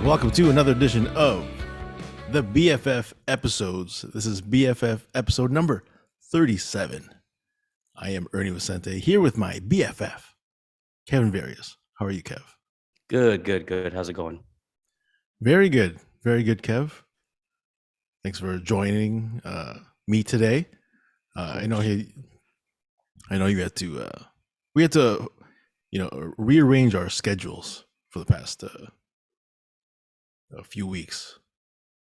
Welcome to another edition of the BFF episodes. This is BFF episode number 37. I am Ernie Vicente here with my BFF, Kevin Various. How are you, Kev? Good. How's it going? Very good, Kev. Thanks for joining me today. I know you had to. We had to, rearrange our schedules for the past a few weeks.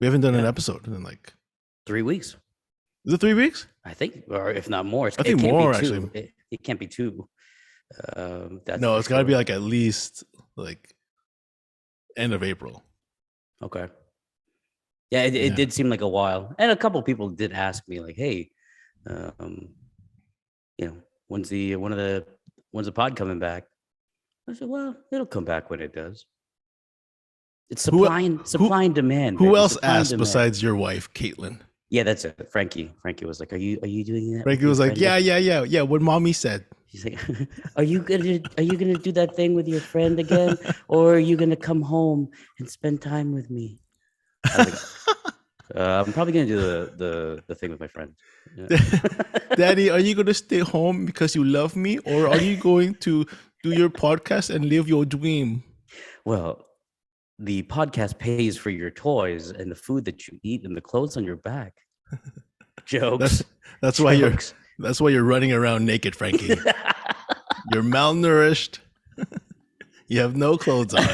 We haven't done an episode in like 3 weeks. Is it 3 weeks? I think, or if not more. I think more actually. It can't be two. No, it's got to be like at least like end of April. Okay. Yeah, it did seem like a while, and a couple of people did ask me like, "Hey, when's the pod coming back?" I said, "Well, it'll come back when it does." It's supply and demand. Who else asked besides your wife, Caitlin? Yeah, that's it. Frankie was like, "Are you doing that?" Frankie was like, "Yeah. What mommy said." She's like, "Are you gonna do that thing with your friend again, or are you gonna come home and spend time with me?" I was like, I'm probably gonna do the thing with my friend. Yeah. Daddy, are you gonna stay home because you love me, or are you going to do your podcast and live your dream? Well, the podcast pays for your toys and the food that you eat and the clothes on your back. Jokes. That's why you're running around naked, Frankie. You're malnourished. You have no clothes on.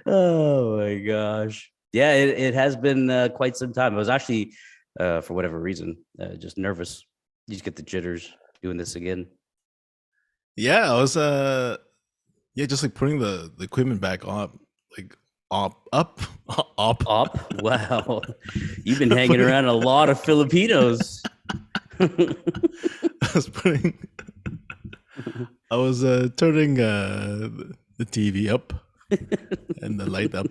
Oh my gosh. Yeah, it has been quite some time. I was actually, for whatever reason, just nervous. You just get the jitters doing this again. Yeah, I was just like putting the equipment back on, like up. Wow, you've been hanging around a lot of Filipinos. I was turning the TV up and the light up.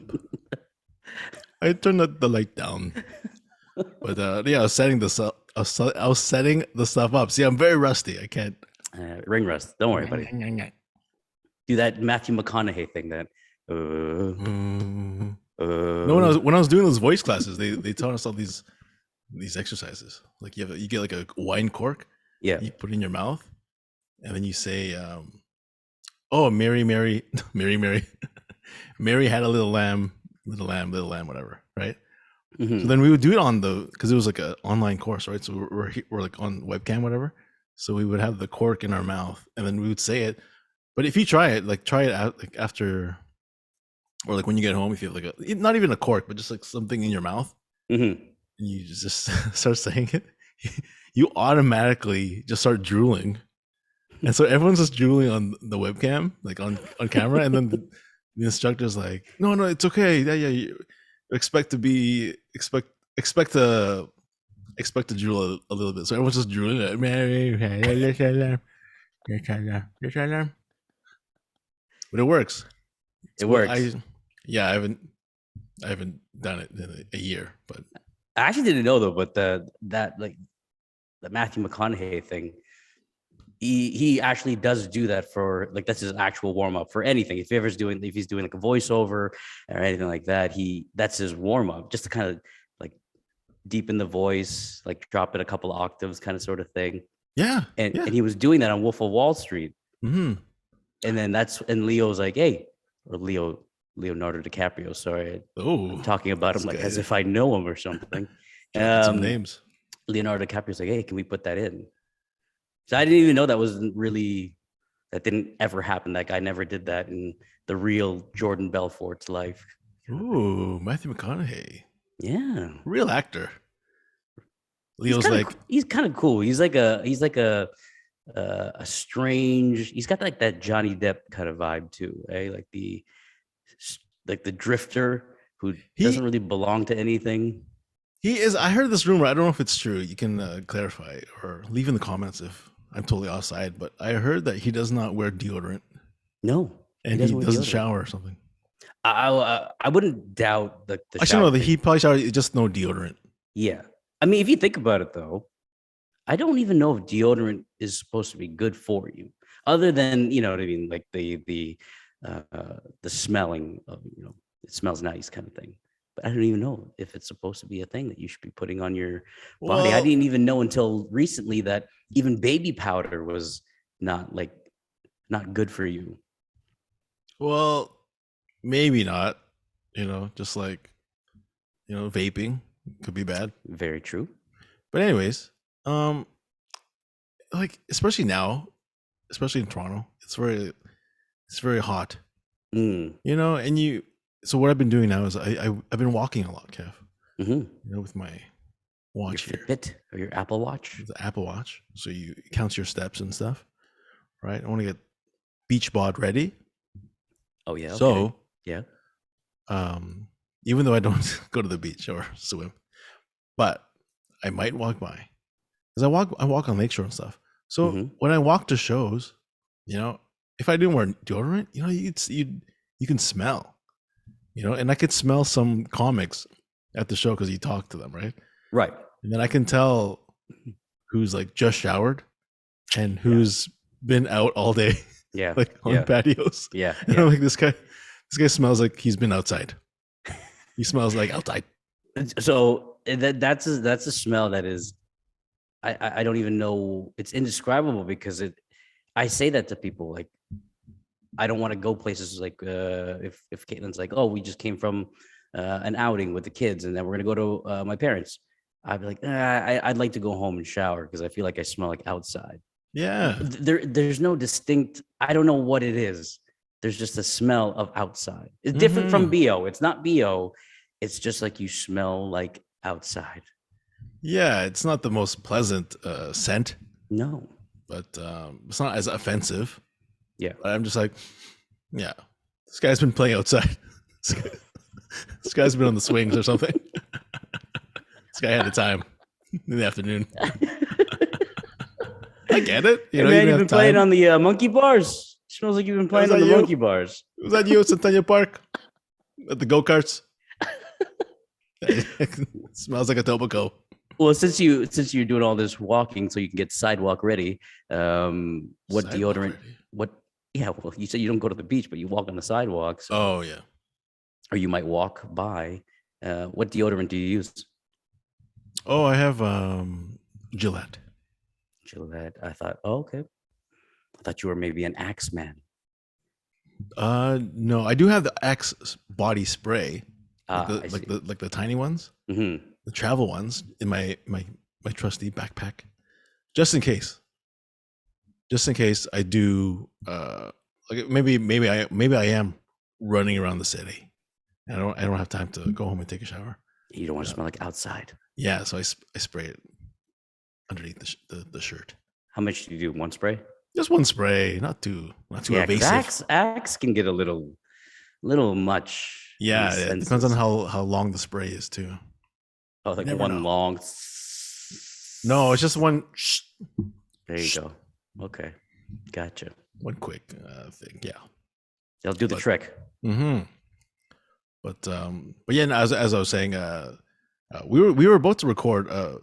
I turned the light down, but I was setting this up. I was setting the stuff up. See, I'm very rusty. I can't. Ring rust. Don't worry, buddy. Do that Matthew McConaughey thing. That. No, when I was doing those voice classes, they taught us all these exercises. Like you get like a wine cork. Yeah. You put it in your mouth, and then you say, "Oh, Mary, Mary, Mary had a little lamb, whatever." Right. Mm-hmm. So then we would do it because it was like an online course, right? So we're like on webcam, whatever. So we would have the cork in our mouth, and then we would say it. But if you try it out like after, or like when you get home, if you have like not even a cork, but just like something in your mouth, mm-hmm. and you just start saying it, you automatically just start drooling. And so everyone's just drooling on the webcam, like on camera, and then the instructor's like, "No, it's okay. Yeah, you expect to drool a little bit." So everyone's just drooling. But it works. It works. I haven't done it in a year, but I actually didn't know though. But the Matthew McConaughey thing, he actually does do that for like that's his actual warm up for anything. If he's doing like a voiceover or anything like that, that's his warm up just to kind of like deepen the voice, like drop it a couple of octaves, kind of sort of thing. Yeah. And he was doing that on Wolf of Wall Street. Mm-hmm. And then Leo's like, "Hey," or Leonardo DiCaprio. Sorry, I'm talking about him like as if I know him or something. Some names. Leonardo DiCaprio's like, "Hey, can we put that in?" So I didn't even know that didn't ever happen. That guy never did that in the real Jordan Belfort's life. Ooh, Matthew McConaughey. Yeah, real actor. Leo's he's kind of cool. He's like a strange. He's got like that Johnny Depp kind of vibe too, eh? Like the drifter who doesn't really belong to anything. He is. I heard this rumor. I don't know if it's true. You can clarify or leave in the comments if I'm totally offside. But I heard that he does not wear deodorant. No, and he doesn't shower or something. I wouldn't doubt the actually no. He probably showered just no deodorant. Yeah, I mean, if you think about it though, I don't even know if deodorant is supposed to be good for you, other than, you know what I mean, like the smelling of, you know, it smells nice kind of thing. But I don't even know if it's supposed to be a thing that you should be putting on your body. I Well, didn't even know until recently that even baby powder was not not good for you. well, maybe not. Just like vaping could be bad. Very true. But anyways, um, like especially now, especially in Toronto, it's very hot. Mm. And so what I've been doing now is I've been walking a lot, Kev. Mm-hmm. With my Your watch here, Fitbit or your Apple Watch. the Apple Watch. So it counts your steps and stuff, right? I want to get beach bod ready. Oh yeah. Okay. So yeah. Even though I don't go to the beach or swim, but I might walk by because I walk on Lakeshore and stuff. So when I walk to shows, if I didn't wear deodorant, you can smell, and I could smell some comics at the show because you talk to them, right? Right. And then I can tell who's like just showered and who's been out all day, Yeah. like on patios. Yeah. And I'm like, this guy smells like he's been outside. He smells like outside. So that's a smell that is, I don't even know. It's indescribable because I say that to people, like, I don't want to go places like if Caitlin's like, oh, we just came from an outing with the kids and then we're gonna go to my parents. I'd be like, I'd like to go home and shower because I feel like I smell like outside. Yeah. There's no distinct. I don't know what it is. There's just a smell of outside. It's different from BO. It's not BO. It's just like you smell like outside. Yeah, it's not the most pleasant scent. No. But it's not as offensive. Yeah. But I'm just like, yeah, this guy's been playing outside. This guy's been on the swings or something. This guy had a time in the afternoon. I get it. Man, you've been playing on the monkey bars. Smells like you've been playing on the monkey bars. Was that you at Centennial Park? At the go-karts? Smells like a tobacco. Well, since you're doing all this walking so you can get sidewalk ready, what Sidewalk deodorant? ready? What? Yeah, well, you said you don't go to the beach, but you walk on the sidewalk. So, Oh yeah. or you might walk by. What deodorant do you use? Oh, I have Gillette. Gillette. I thought, oh, okay. I thought you were maybe an Axe man. No, I do have the Axe body spray, I like the tiny ones, Mm-hmm. the travel ones in my trusty backpack, just in case. Just in case I do, like maybe I am running around the city. I don't have time to go home and take a shower. You don't want to smell like outside. Yeah, so I spray it underneath the shirt. How much do you do? One spray? Just one spray, not too Yeah, evasive. Axe can get a little much. Yeah, it depends on how long the spray is too. Oh, like Never one know. long. No, it's just one. There you go. Okay, gotcha. One quick thing. Yeah. They'll do the trick. Mm-hmm. But yeah, as I was saying, we were about to record a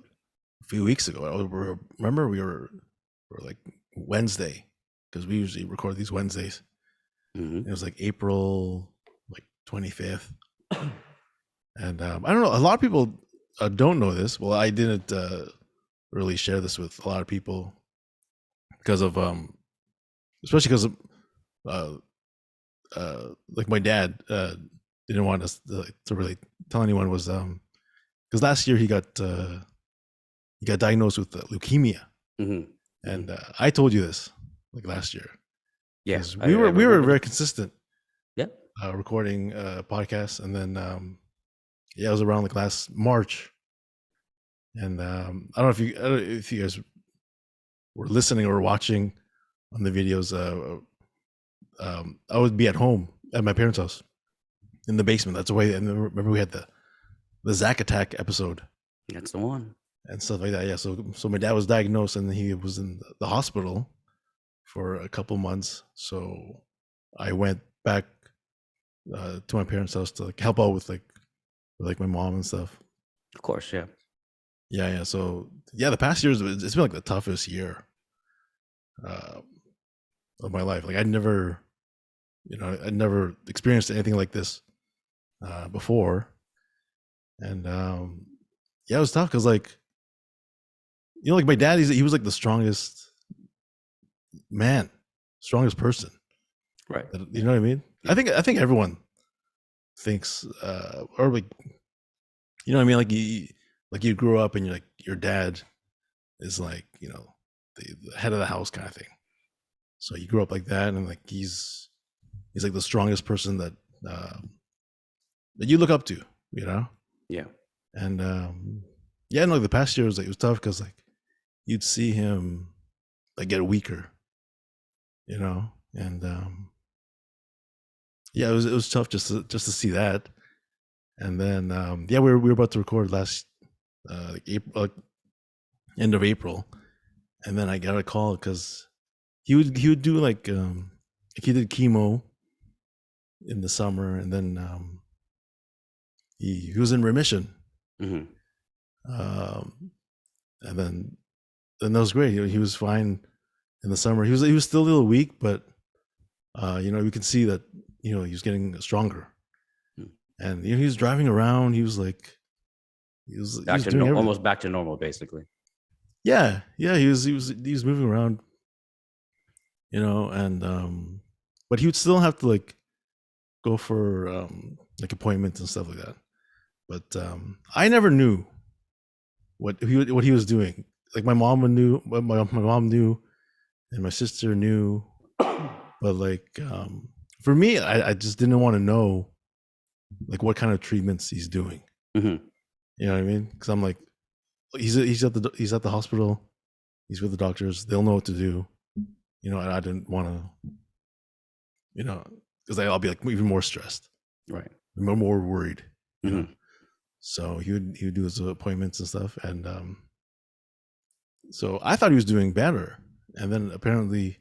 few weeks ago. Remember we were like Wednesday, because we usually record these Wednesdays. Mm-hmm. It was like April 25th, and I don't know. A lot of people don't know this. Well, I didn't really share this with a lot of people because of especially because of like my dad didn't want us to really tell anyone, was because last year he got diagnosed with leukemia. Mm-hmm. And I told you this like last year. Yes, we were very consistent. Yeah, recording podcasts, and then it was around like last March. And I don't know if you guys were listening or watching on the videos. I would be at home at my parents' house in the basement. That's the way. And remember we had the Zach Attack episode. That's the one. And stuff like that. Yeah. So my dad was diagnosed and he was in the hospital for a couple months. So I went back to my parents' house to like help out with like my mom and stuff. Of course, yeah. Yeah. So yeah, the past years it's been like the toughest year uh, of my life. Like I'd never experienced anything like this before, and yeah, it was tough because like like my dad, he was like the strongest man, strongest person. Right. You know what I mean? Yeah. I think everyone thinks, or like, you know what I mean? Like you grew up and you're like your dad is like the head of the house kind of thing. So you grew up like that, and like he's like the strongest person that that you look up to, you know. Yeah. And yeah, no, the past year was like it was tough because like you'd see him like get weaker, you know, and yeah, it was tough just to see that. And then yeah, we were about to record last like April, end of April, and then I got a call because he would do like he did chemo in the summer, and then he was in remission. Mm-hmm. And then that was great. He was fine in the summer. He was still a little weak, but we could see that he was getting stronger. And he was driving around. He was like, he was doing almost back to normal, basically. Yeah. He was moving around, and but he would still have to like go for like appointments and stuff like that. But I never knew what he was doing. Like my mom knew, my mom knew, and my sister knew, but like for me, I just didn't want to know like what kind of treatments he's doing. Mm-hmm. You know what I mean? Because I'm like, he's at the hospital, he's with the doctors, they'll know what to do, and I didn't want to, because I'll be like even more stressed, right, more worried. Mm-hmm. So he would do his appointments and stuff, and so I thought he was doing better, and then apparently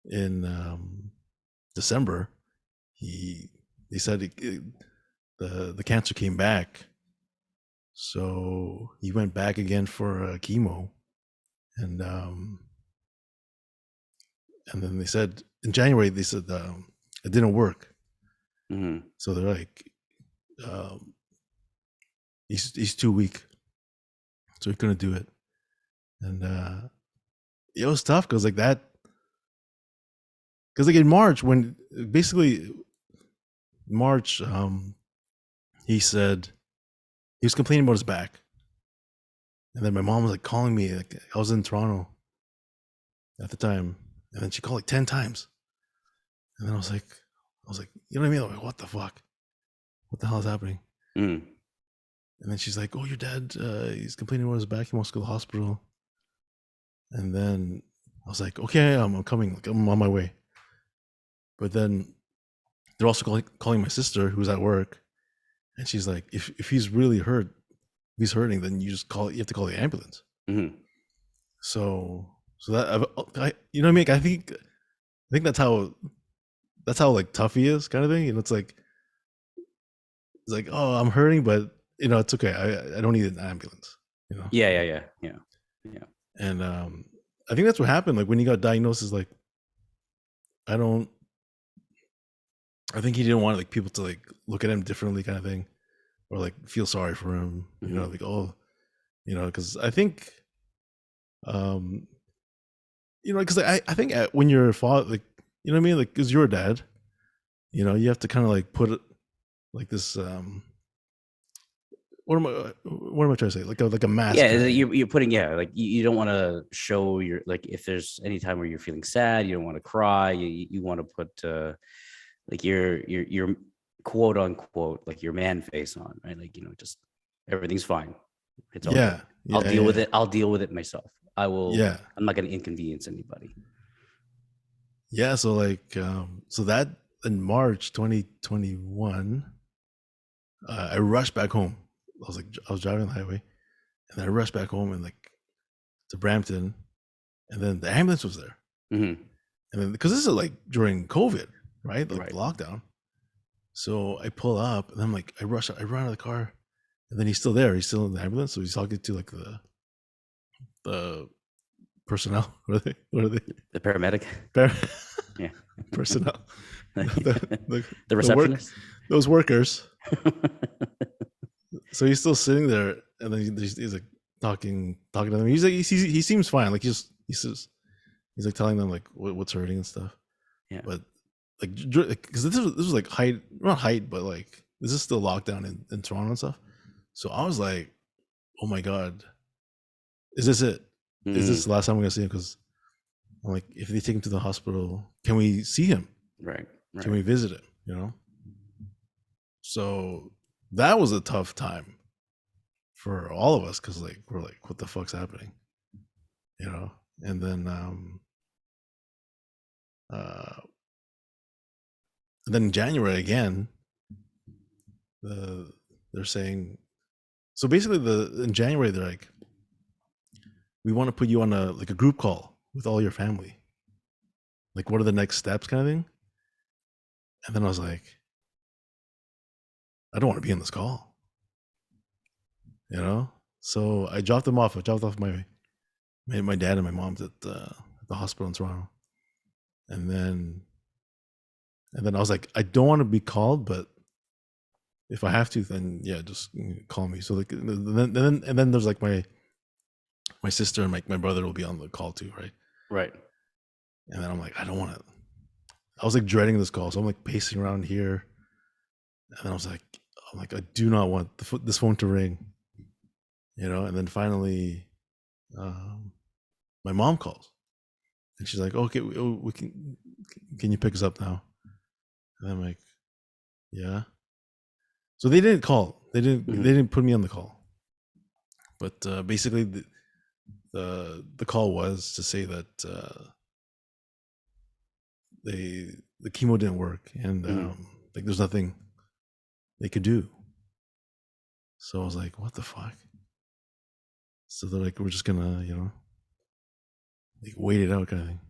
in December they said the cancer came back, so he went back again for chemo, and then they said in January it didn't work. Mm-hmm. So they're like, he's too weak, so he couldn't do it. And it was tough because like that, because like in March, when basically March, he said he was complaining about his back, and then my mom was like calling me. Like I was in Toronto at the time, and then she called like 10 times, and then I was like, you know what I mean? Like, what the fuck? What the hell is happening? Mm. And then she's like, oh, your dad, he's complaining about his back. He wants to go to the hospital. And then I was like, okay, I'm coming. Like, I'm on my way. But then they're also calling my sister, who's at work, and she's like, if he's really hurt, if he's hurting, then you have to call the ambulance. Mm-hmm. So that you know what I mean? I think that's how like tough he is, kind of thing. It's like oh, I'm hurting, but it's okay. I don't need an ambulance. Yeah. And I think that's what happened. Like when he got diagnosed, is like, I think he didn't want like people to like look at him differently, kind of thing, or like feel sorry for him. Mm-hmm. Like, oh, because I think, because I think when you're a father, like, you know what I mean, like, because you're a dad, you have to kind of like put it like this. What am I trying to say? Like a mask. Yeah, you're putting, like you don't want to show your, like, if there's any time where you're feeling sad, you don't want to cry, you want to put like your quote unquote like your man face on, right? Like, just everything's fine. It's all good. I'll deal with it. I'll deal with it myself. I will. Yeah. I'm not going to inconvenience anybody. Yeah. So like, so that in March 2021, I rushed back home. I was driving on the highway, and then I rushed back home and like to Brampton, and then the ambulance was there. Mm-hmm. And then because this is like during COVID, right? Like lockdown. So I pull up, and I'm like, I run out of the car, And then he's still there. He's still in the ambulance. So he's talking to like the personnel. What are they? The paramedic. Yeah. Personnel. The receptionist. Those workers. So he's still sitting there, and then he's like talking to them. He's like he seems fine. Like he's like telling them like what's hurting and stuff. Yeah. But like because this was like not height, but like this is still lockdown in Toronto and stuff. So I was like, oh my god, is this it? Is this the last time we're gonna see him? Because I'm like, if they take him to the hospital, can we see him? Right. Can we visit him? You know. So that was a tough time for all of us because like we're like, what the fuck's happening? You know. And then in January again, they're saying, so basically in January they're like, we want to put you on a group call with all your family. Like, what are the next steps, kind of thing. And then I was like, I don't want to be on this call, you know. So I dropped them off. I dropped off my dad and my mom at the hospital in Toronto, and then I was like, I don't want to be called, but if I have to, then yeah, just call me. So like, and then there's like my sister and my brother will be on the call too, right? Right. And then I'm like, I don't want to. I was like dreading this call, so I'm like pacing around here, and then I was like, I do not want this phone to ring, you know. And then finally, my mom calls, and she's like, okay, we can you pick us up now? And I'm like, yeah. So they didn't call. They didn't put me on the call. But basically, the call was to say that the chemo didn't work, and like there's nothing they could do. So I was like, what the fuck? So they're like, we're just gonna, you know, like wait it out, kind of thing.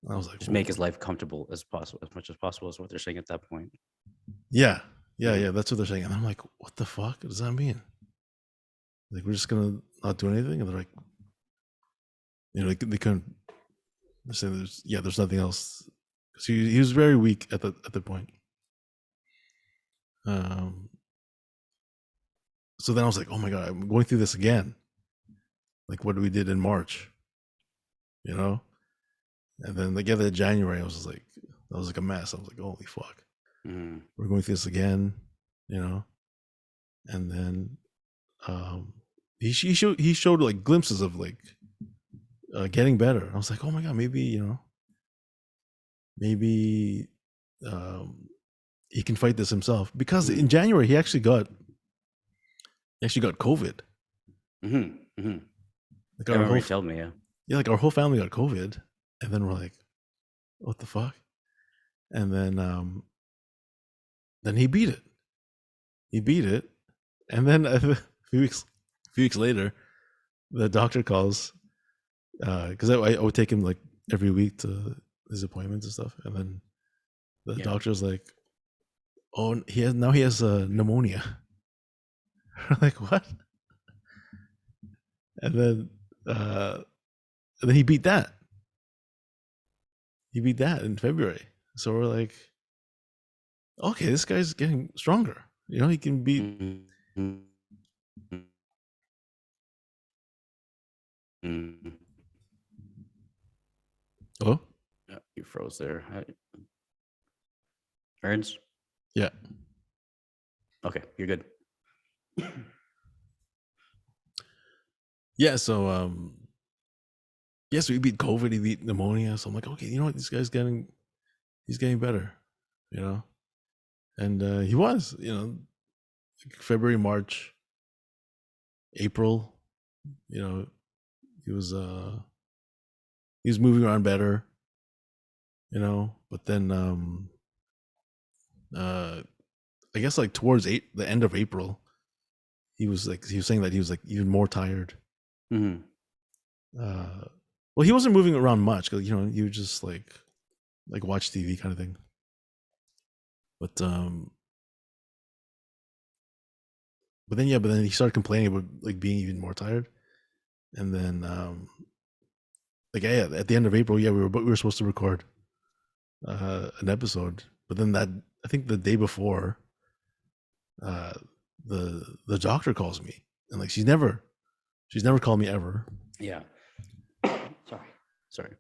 And I was like, just make his life comfortable as possible, as much as possible, is what they're saying at that point. Yeah. That's what they're saying, and I'm like, what the fuck does that mean? Like, we're just gonna not do anything? And they're like, you know, they couldn't. They're saying there's nothing else, because he was very weak at the point. So then I was like, oh my god, I'm going through this again, like what we did in March, you know. And then like the January, I was just like, that was like a mess. I was like, holy fuck, we're going through this again, you know. And then he showed like glimpses of like getting better. I was like, oh my god, maybe, you know, maybe he can fight this himself, because in January he actually got COVID. Like I remember you told me, yeah, like our whole family got COVID, and then we're like, what the fuck? And then he beat it, and then a few weeks later, the doctor calls, because I would take him like every week to his appointments and stuff, and then the doctor's like, oh, he has pneumonia. Like, what? And then he beat that. He beat that in February. So we're like, okay, this guy's getting stronger. You know, he can beat. Hello? Yeah, you froze there. Ernst? Yeah. Okay, you're good. Yeah, so so he beat COVID, he beat pneumonia. So I'm like, okay, you know what, he's getting better, you know. And he was, you know, February, March, April, you know, he was moving around better, you know. But then I guess like towards the end of April, he was saying that he was like even more tired. Well, he wasn't moving around much, because, you know, you would just like watch TV kind of thing. But but then he started complaining about like being even more tired, and then like at the end of April, we were supposed to record an episode, but then I think the day before, the doctor calls me, and like she's never called me ever. Yeah. Sorry.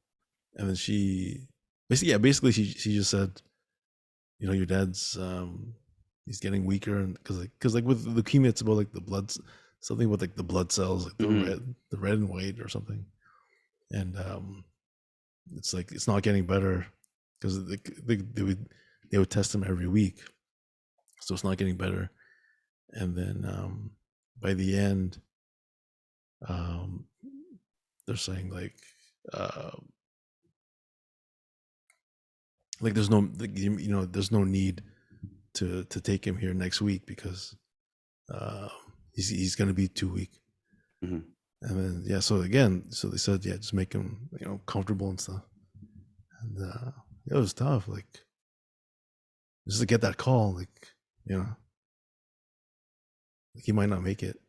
And then she basically she just said, you know, your dad's he's getting weaker, and because like with leukemia, it's about like the blood, something with like the blood cells, like the red and white or something, and it's like it's not getting better because they would test him every week, so it's not getting better. And then by the end, they're saying like there's no there's no need to take him here next week because he's going to be too weak. And then so they said just make him comfortable and stuff, and it was tough, like just to get that call, like like he might not make it.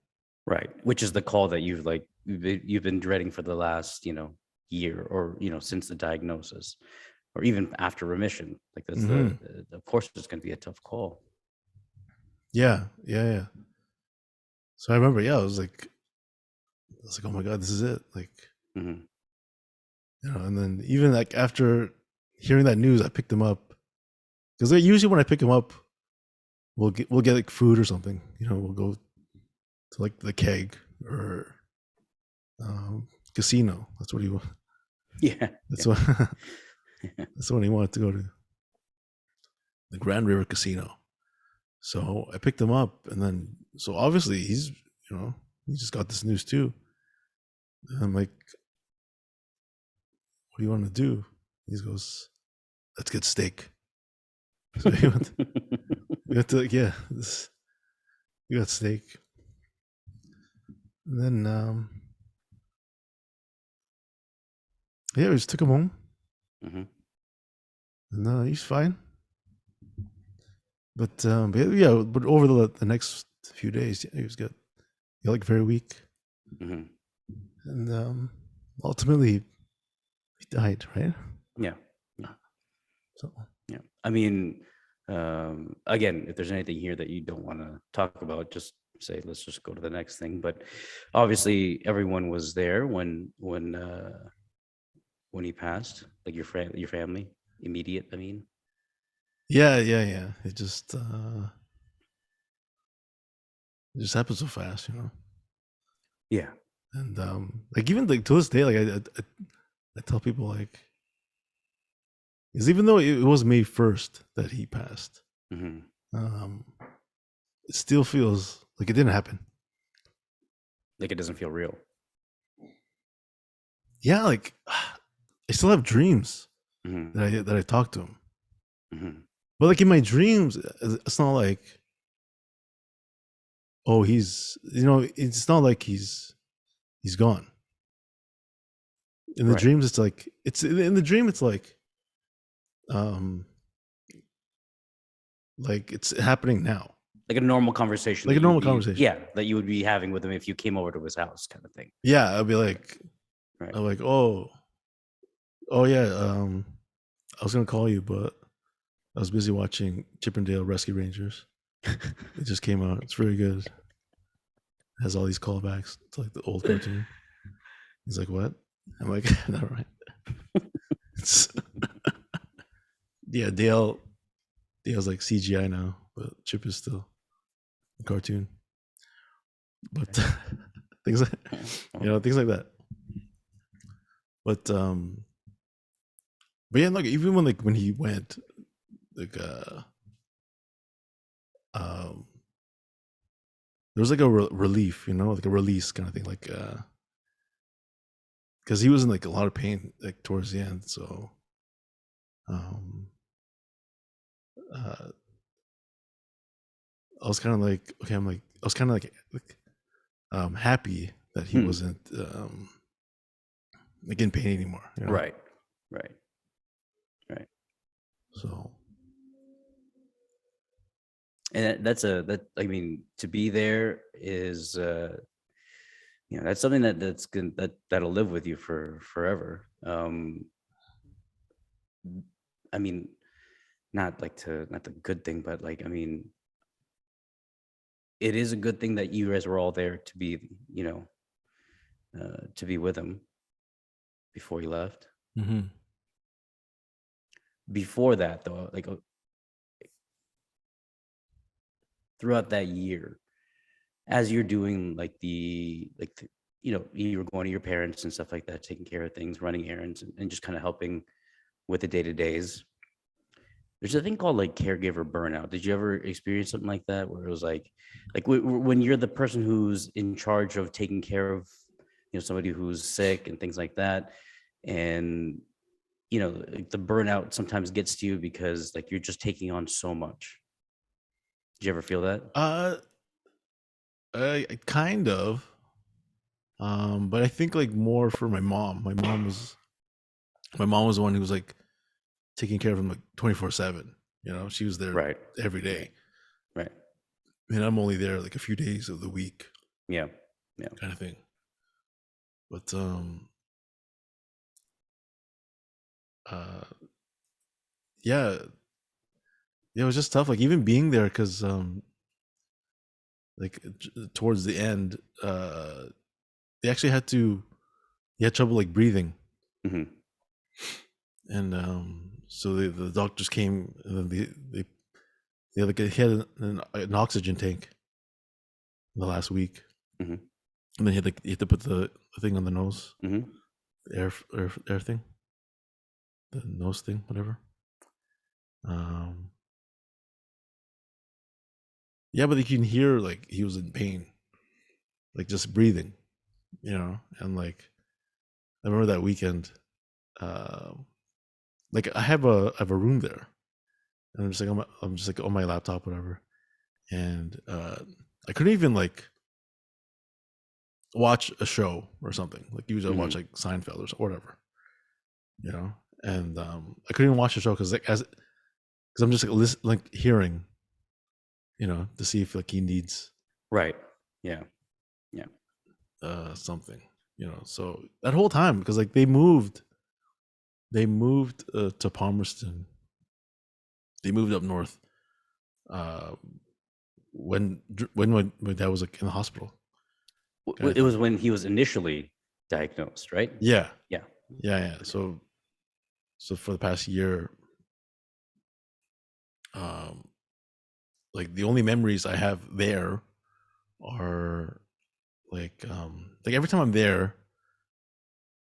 Right, which is the call that you've been dreading for the last year, or since the diagnosis, or even after remission. Like that's of course it's going to be a tough call. Yeah. So I remember, I was like, oh my God, this is it. Like, and then even like after hearing that news, I picked him up, because usually when I pick him up, we'll get like food or something. We'll go to like the Keg or casino. That's what he wants. Yeah. That's what he wanted to go to, the Grand River Casino. So I picked him up, and then so obviously he's he just got this news too. And I'm like, what do you want to do? He goes, let's get steak. So we got steak. And then we just took him home. And he's fine. But over the next few days, he was good. He got like very weak. And ultimately he died, right? Yeah. So yeah. I mean, again, if there's anything here that you don't want to talk about, just say, let's just go to the next thing. But obviously everyone was there when he passed, like your family, immediate, I mean. Yeah. It just happened so fast, Yeah. And like even like to this day, like I tell people, like, because even though it was May 1st that he passed, it still feels like it didn't happen. Like it doesn't feel real. Yeah, like I still have dreams that I talk to him. But like in my dreams, it's not like, oh, it's not like he's gone. In the dreams, it's like in the dream, it's like it's happening now. Like a normal conversation. Like a normal conversation. Yeah, that you would be having with him if you came over to his house, kind of thing. Yeah, I'd be like, I'm like, oh yeah, I was gonna call you, but I was busy watching Chip and Dale Rescue Rangers. It just came out. It's really good. It has all these callbacks to like the old cartoon. He's like, what? I'm like, never mind. Yeah, Dale's like CGI now, but Chip is still a cartoon. But things like that. But yeah, like even when he went, like there was like a relief, like a release kind of thing, like because he was in like a lot of pain like towards the end, so I was kind of like, okay, I was kind of like happy that he wasn't like in pain anymore, Right. So And that I mean, to be there is that's something that'll live with you for forever. I mean, not the good thing, but like, I mean, it is a good thing that you guys were all there to be, to be with him before he left. Mm-hmm. Before that, though, like throughout that year, as you're doing you were going to your parents and stuff like that, taking care of things, running errands, and just kind of helping with the day-to-days. There's a thing called like caregiver burnout. Did you ever experience something like that, where it was like when you're the person who's in charge of taking care of, somebody who's sick and things like that, and like the burnout sometimes gets to you because like you're just taking on so much. Did you ever feel that? I kind of, but I think like more for my mom. My mom was the one who was like taking care of him like 24/7. She was there Right. every day. Right. And I'm only there like a few days of the week. Yeah. Kind of thing. But yeah, it was just tough. Like even being there, because like towards the end, they actually he had trouble like breathing. Mm-hmm. And so the doctors came, and then he had an oxygen tank in the last week. Mm-hmm. And then he had to put the thing on the nose, Mm-hmm. air thing, the nose thing, whatever. Yeah, but you can hear like he was in pain, like just breathing, and like I remember that weekend, like I have a room there, and I'm just like on my laptop, whatever, and I couldn't even like watch a show or something. Like usually I watch like Seinfeld or whatever, and I couldn't even watch the show because I'm just like hearing, to see if like he needs Right. Yeah. something, so that whole time, because like they moved to Palmerston. They moved up north when my dad was like in the hospital. It was when he was initially diagnosed, right? Yeah. Yeah. So for the past year, like the only memories I have there are like every time I'm there,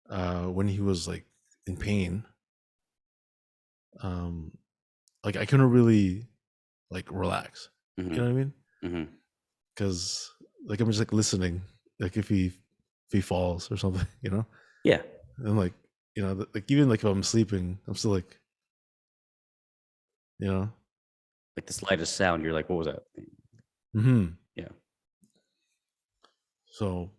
when he was like in pain, like I couldn't really like relax. Mm-hmm. You know what I mean? Mm-hmm. Because like I'm just like listening, like if he falls or something, Yeah. and like like even like if I'm sleeping, I'm still like, Like the slightest sound, you're like, what was that? Mm-hmm. Yeah. So,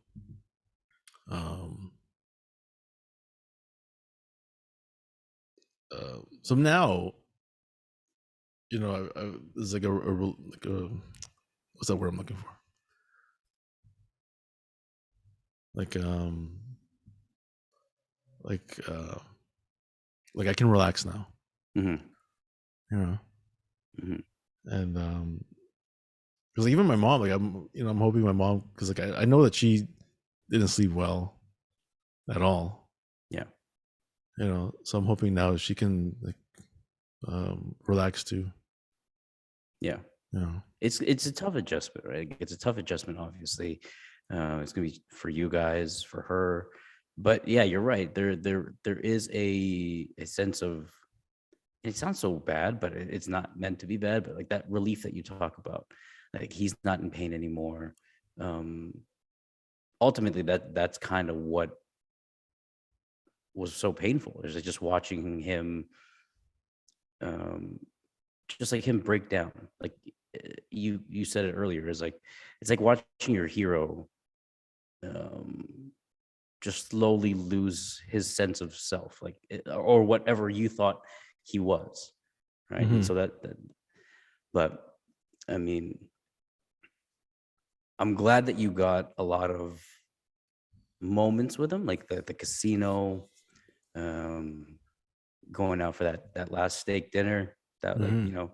so now, there's like like a what's that word I'm looking for? Like like like I can relax now. Mm-hmm. And because even my mom, like I'm hoping my mom, because like I know that she didn't sleep well at all. Yeah. So I'm hoping now she can like relax too. Yeah. It's a tough adjustment, right? It's a tough adjustment, obviously. It's gonna be for you guys, for her. But yeah, you're right. There is a sense of, it sounds so bad, but it's not meant to be bad, but like that relief that you talk about. Like he's not in pain anymore. Ultimately that's kind of what was so painful, is just watching him, just like him break down. Like you said it earlier, is like it's like watching your hero just slowly lose his sense of self, like or whatever you thought he was, right? Mm-hmm. And so but I mean, I'm glad that you got a lot of moments with him, like the casino, going out for that last steak dinner. That, like, Mhm.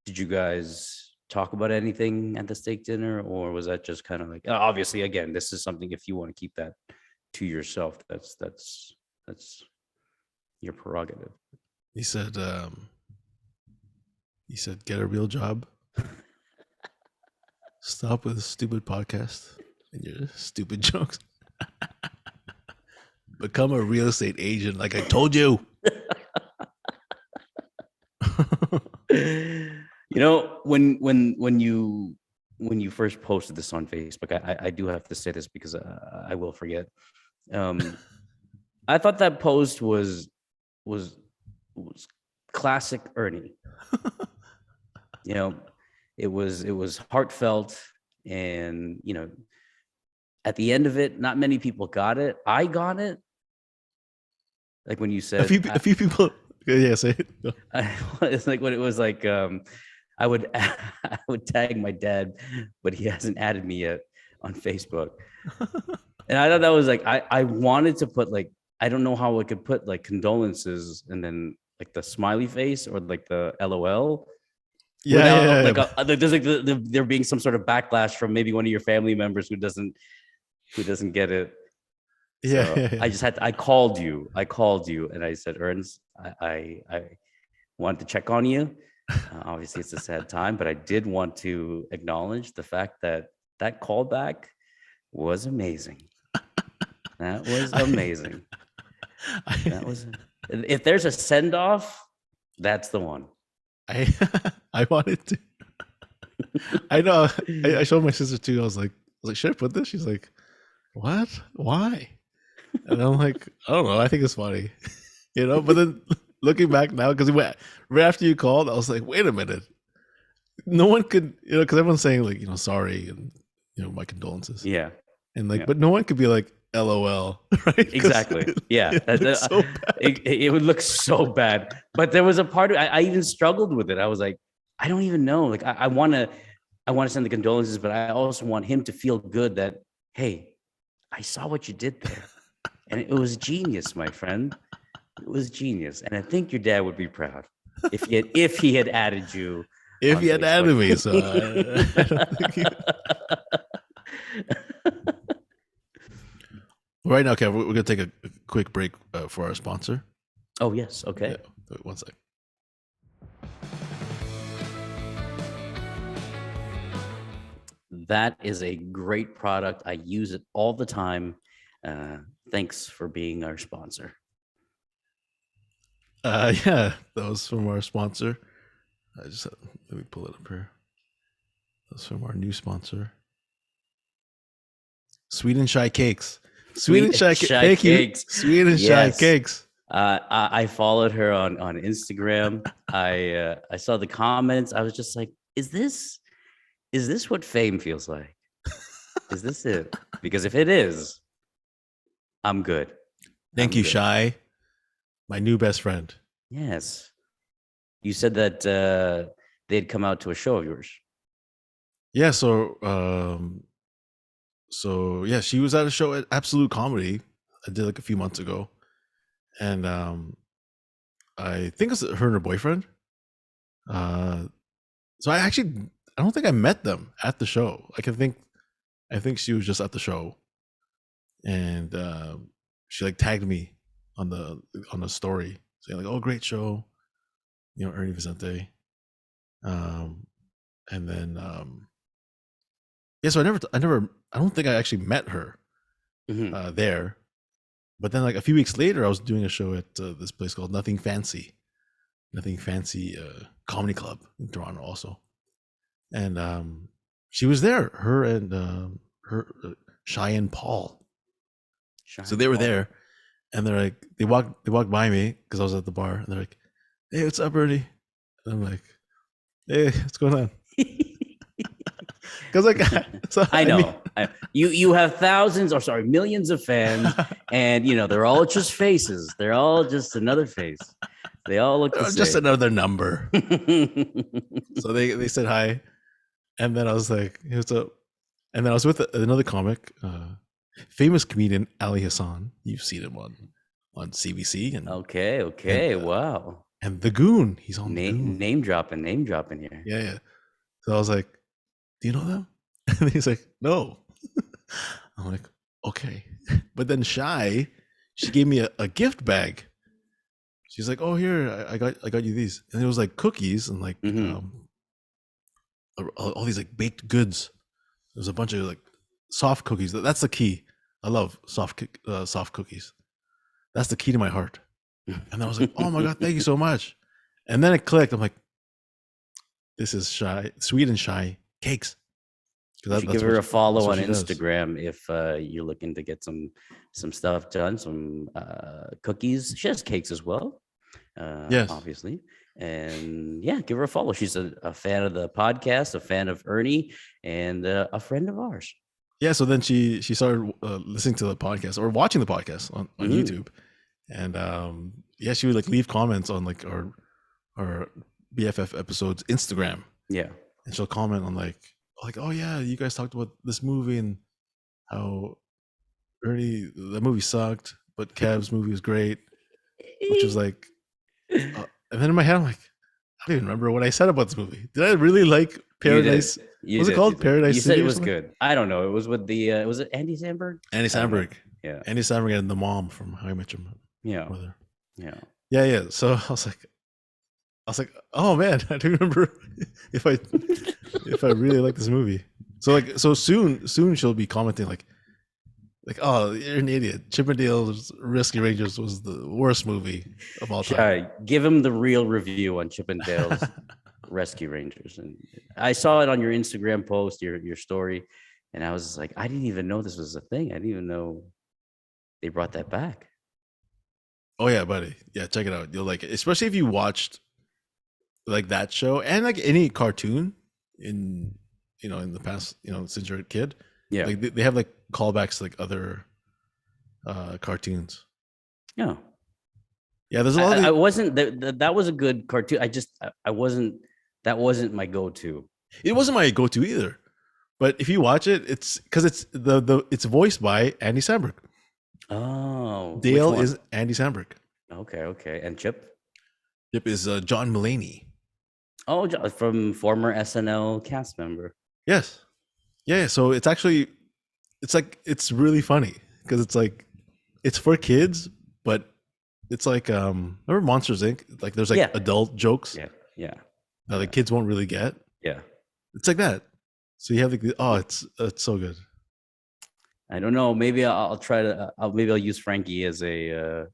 did you guys talk about anything at the steak dinner, or was that just kind of like, obviously, again, this is something, if you want to keep that to yourself, that's your prerogative. He said, get a real job. Stop with this stupid podcast and your stupid jokes. Become a real estate agent, like I told you. When you first posted this on Facebook, I do have to say this because I will forget. I thought that post was classic Ernie. It was heartfelt, and at the end of it, not many people got it. I got it. Like when you said, a few people, yeah, say it. No. It's like when it was like, I would tag my dad, but he hasn't added me yet on Facebook. And I thought that was like, I wanted to put, like, I don't know how I could put like condolences and then like the smiley face or like the LOL. Yeah. There's like there being some sort of backlash from maybe one of your family members who doesn't get it. Yeah. I called you and I said, Ernst, I wanted to check on you. Obviously it's a sad time, but I did want to acknowledge the fact that callback was amazing. That was amazing. If there's a send off, that's the one. I wanted to. I know. I showed my sister too. I was like, should I put this? She's like, what? Why? And I'm like, I don't know. I think it's funny, But then looking back now, because right after you called, I was like, wait a minute. No one could, because everyone's saying like, sorry and my condolences. Yeah. And like, but no one could be like, LOL, right? Exactly. Yeah. It would look so bad. But there was a part of I even struggled with it. I was like, I don't even know. Like, I want to send the condolences, but I also want him to feel good that, hey, I saw what you did there. And it was genius, my friend. It was genius. And I think your dad would be proud if he had added you. If he had added me, so I don't think Right now, Kev, we're going to take a quick break for our sponsor. Oh, yes. Okay. Yeah, wait, 1 sec. That is a great product. I use it all the time. Thanks for being our sponsor. Yeah, that was from our sponsor. Let me pull it up here. That's from our new sponsor, Sweet and Shy Cakes. Sweet and Shy Cakes. Sweet and Shy Cakes. I followed her on Instagram. I saw the comments. I was just like, is this what fame feels like? Is this it? Because if it is, I'm good. Thank you, Shy, my new best friend. Yes. You said that they'd come out to a show of yours. Yeah, so yeah, she was at a show at Absolute Comedy. I did like a few months ago. And I think it's her and her boyfriend. So I don't think I met them at the show. Like I think she was just at the show. And she like tagged me on the story saying like, oh, great show. Ernie Vicente. And then yeah, so I don't think I actually met her there. But then like a few weeks later, I was doing a show at this place called Nothing Fancy Comedy Club in Toronto also. And she was there, her and Shy and Paul. So they were there, and they're like, they walked by me because I was at the bar, and they're like, hey, what's up, Ernie? And I'm like, hey, what's going on? Because like, I know you have millions of fans, and they're all just faces. They're all just another face. They all look the same. Just another number. So they said hi, And then I was like, and then I was with another comic, famous comedian Ali Hassan. You've seen him on CBC and Okay. and, Wow. and the Goon. He's on the Goon. Name dropping here. Yeah. So I was like, do you know them? And he's like, no. I'm like, okay. But then she gave me a gift bag. She's like, oh, here, I got you these. And it was like cookies and like all these like baked goods. There's a bunch of like soft cookies. That's the key. I love soft cookies. That's the key to my heart. And I was like, oh my God, thank you so much. And then it clicked. I'm like, this is sweet and shy cakes. You should give her a follow on Instagram if you're looking to get some stuff done, some cookies. She has cakes as well. Yes, obviously. And yeah, give her a follow. She's a fan of the podcast, a fan of Ernie, and a friend of ours. Yeah. So then she started listening to the podcast or watching the podcast on YouTube, and yeah, she would like leave comments on like our BFF episodes Instagram. Yeah, and she'll comment on like, oh yeah, you guys talked about this movie and how Ernie, the movie sucked, but Kev's movie was great, which was like, and then in my head I'm like, I don't even remember what I said about this movie. Did I really like Paradise? Was it called Paradise? You said it was good. I don't know. It was with the was it Andy Samberg? Andy Samberg. Yeah. Andy Samberg and the mom from How I Met Your Mother. Yeah. So I was like, oh man, I don't remember if I really like this movie. So soon she'll be commenting like, oh, you're an idiot. Chippendales Rescue Rangers was the worst movie of all time. Give him the real review on Chippendales Rescue Rangers. And I saw it on your Instagram post, your story, and I was like, I didn't even know this was a thing. I didn't even know they brought that back. Oh yeah, buddy. Yeah, check it out. You'll like it, especially if you watched like that show and like any cartoon in the past, since you're a kid. Yeah, like they have like callbacks to like other cartoons. Yeah, there's a lot. I wasn't that was a good cartoon. I wasn't. That wasn't my go-to. It wasn't my go-to either. But if you watch it, it's because it's voiced by Andy Samberg. Oh, Dale is Andy Samberg. Okay, and Chip is John Mulaney. Oh, from former SNL cast member. Yes. Yeah. So it's really funny because it's like, it's for kids, but it's like, remember Monsters Inc? Like there's like adult jokes. Yeah. That like kids won't really get. Yeah. It's like that. So you have like, it's so good. I don't know. Maybe I'll try to, maybe I'll use Frankie as a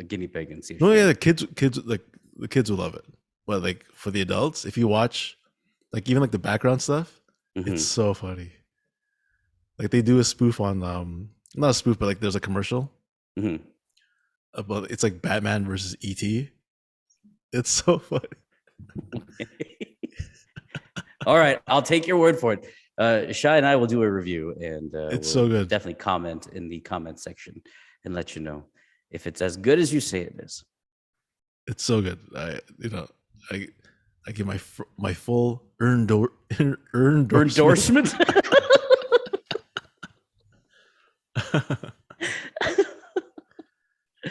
guinea pig and see. The kids will love it. But like for the adults, if you watch like even like the background stuff, it's so funny. Like they do a spoof on not a spoof, but like there's a commercial about, it's like Batman versus ET. It's so funny. All right, I'll take your word for it. Shai and I will do a review, and it's so good. Definitely comment in the comment section and let you know if it's as good as you say it is. It's so good. I give my full endorsement.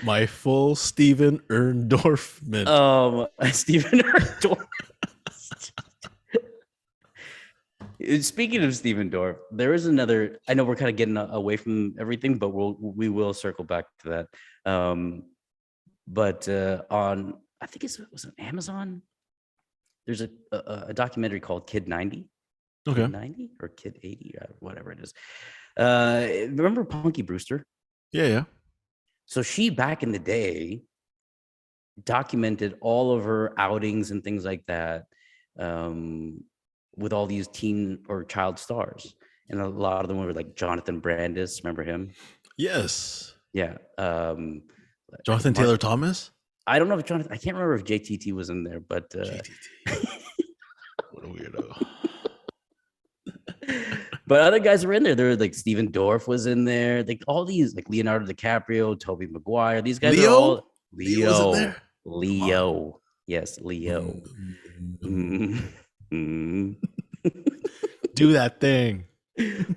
My full Steven Erndorfment. Steven Erndorf. Speaking of Steven Dorff, there is another. I know we're kind of getting away from everything, but we will circle back to that. But on, I think it was on Amazon. There's a documentary called Kid 90. Okay. Kid 90 or Kid 80, whatever it is. Remember Punky Brewster? Yeah. So she, back in the day, documented all of her outings and things like that with all these teen or child stars. And a lot of them were like Jonathan Brandis. Remember him? Yes. Yeah. Jonathan Taylor Thomas? I don't know if Jonathan, I can't remember if JTT was in there, but JTT. What a weirdo. But other guys were in there. There were like Steven Dorff was in there. Like all these, like Leonardo DiCaprio, Tobey Maguire. These guys are all Leo. Yes, Leo. do that thing.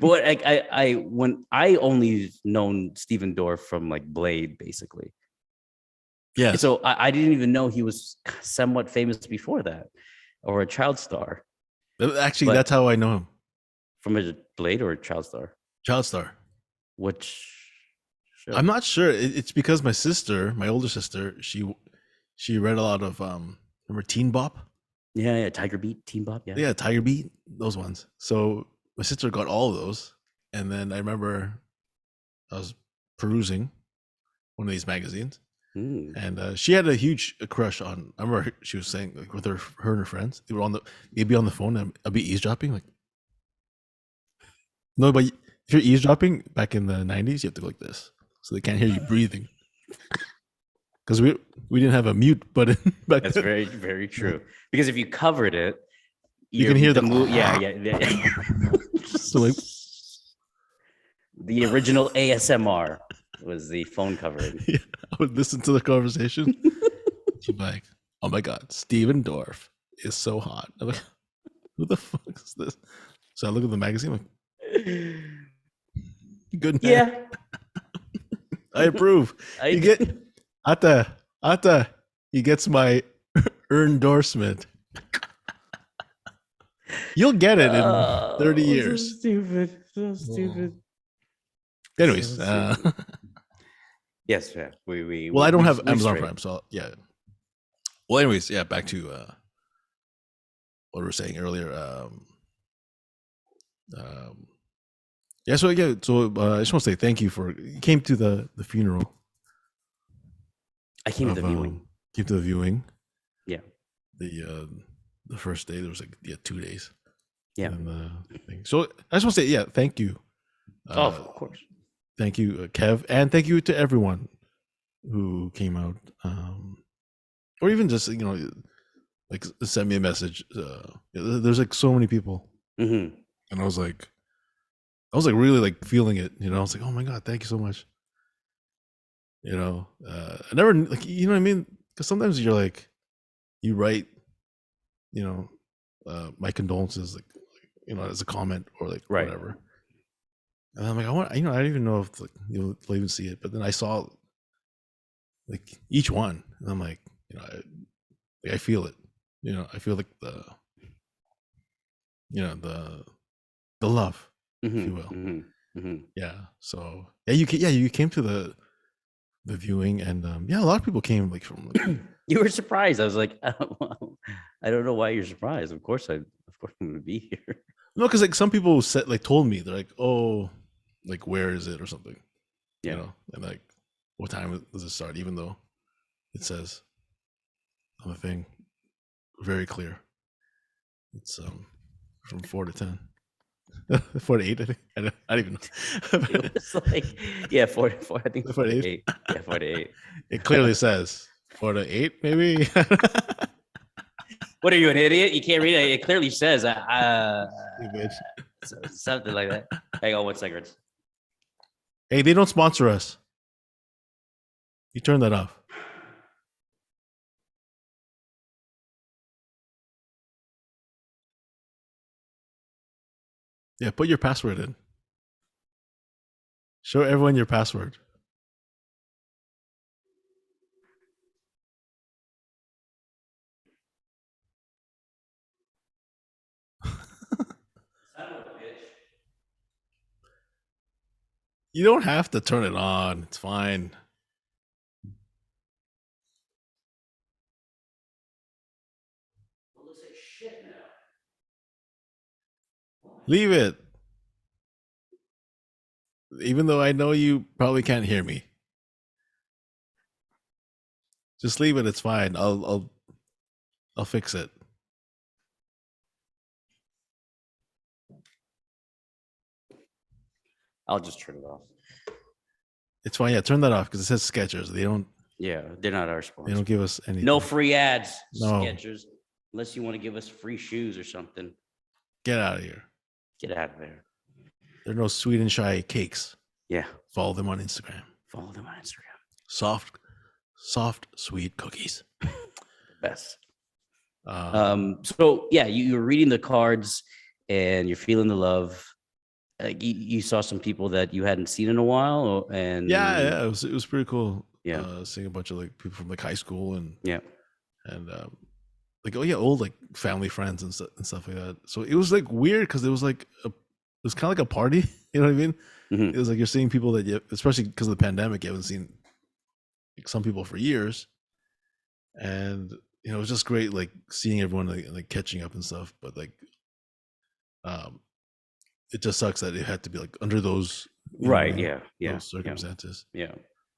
But I when I only known Steven Dorff from like Blade, basically. Yeah. So I didn't even know he was somewhat famous before that, or a child star. Actually, But- that's how I know him. From a Blade or a child star? Child star. Which show? I'm not sure. It's because my sister, my older sister, she read a lot of remember Teen Bop? Yeah, Tiger Beat, Teen Bop, yeah. Yeah, Tiger Beat, those ones. So my sister got all of those, and then I remember I was perusing one of these magazines, and she had a huge crush on. I remember she was saying like with her and her friends, they'd be on the phone and I'd be eavesdropping. Like, no, but if you're eavesdropping back in the 90s, you have to go like this, so they can't hear you breathing. Because we didn't have a mute button back That's then. very, very true. Because if you covered it, you can hear the move. Yeah. So like, The original ASMR was the phone covering. yeah, I would listen to the conversation. She'd be like, "Oh my God, Steven Dorff is so hot." I'm like, "Who the fuck is this?" So I look at the magazine, like, good man. Yeah. I approve. You get Atta. He gets my endorsement. You'll get it in 30 years. So stupid. So stupid. Anyways, Yes, yeah. We well, I don't have we Amazon straight. Prime, so yeah. Well, anyways, yeah, back to what we were saying earlier. Yeah, so I just want to say thank you for you came to the funeral. I came to the viewing. Came to the viewing. Yeah. The first day there was like 2 days. Yeah. And, thing. So I just want to say thank you. Of course. Thank you, Kev, and thank you to everyone who came out, or even just like send me a message. There's like so many people, and I was like really like feeling it. I was like, oh my God, thank you so much. I never like what I mean, because sometimes you're like, you write, my condolences, like as a comment or like whatever. And I'm like, I don't even know if like you'll even see it, but then I saw like each one, and I'm like, I feel it. I feel like the love, if you will. Yeah. So you came to the viewing, and a lot of people came like from. Like, you were surprised. I was like, I don't know why you're surprised. Of course I'm going to be here. No, because like some people told me, they're like, oh, like where is it or something, and like what time does it start? Even though it says on the thing very clear, it's from 4 to 10, 4 to 8. I think I don't even know. It was like 4 to 4. I think 4 to 8. Yeah, 4 to 8. It clearly says 4 to 8, maybe. What are you, an idiot? You can't read it. It clearly says something like that. Hang on 1 second. Hey, they don't sponsor us. You turn that off. Yeah, put your password in. Show everyone your password. You don't have to turn it on. It's fine. Leave it. Even though I know you probably can't hear me. Just leave it. It's fine. I'll fix it. I'll just turn it off. It's fine. Yeah, turn that off because it says Skechers. They don't. Yeah, they're not our sponsor. They don't give us anything. No free ads, No. Skechers, unless you want to give us free shoes or something. Get out of here. Get out of there. There are no sweet and shy cakes. Yeah. Follow them on Instagram. Follow them on Instagram. Soft, sweet cookies. Best. So yeah, you were reading the cards, and you're feeling the love. Like you saw some people that you hadn't seen in a while, and yeah, it was pretty cool. Yeah. Seeing a bunch of like people from like high school and yeah, like old like family friends and stuff like that. So it was like weird because it was like it was kind of like a party. You know what I mean? Mhm. It was like you're seeing people that you, especially because of the pandemic, you haven't seen like some people for years, and it was just great like seeing everyone like catching up and stuff. But like, it just sucks that it had to be like under those right. those circumstances. Yeah.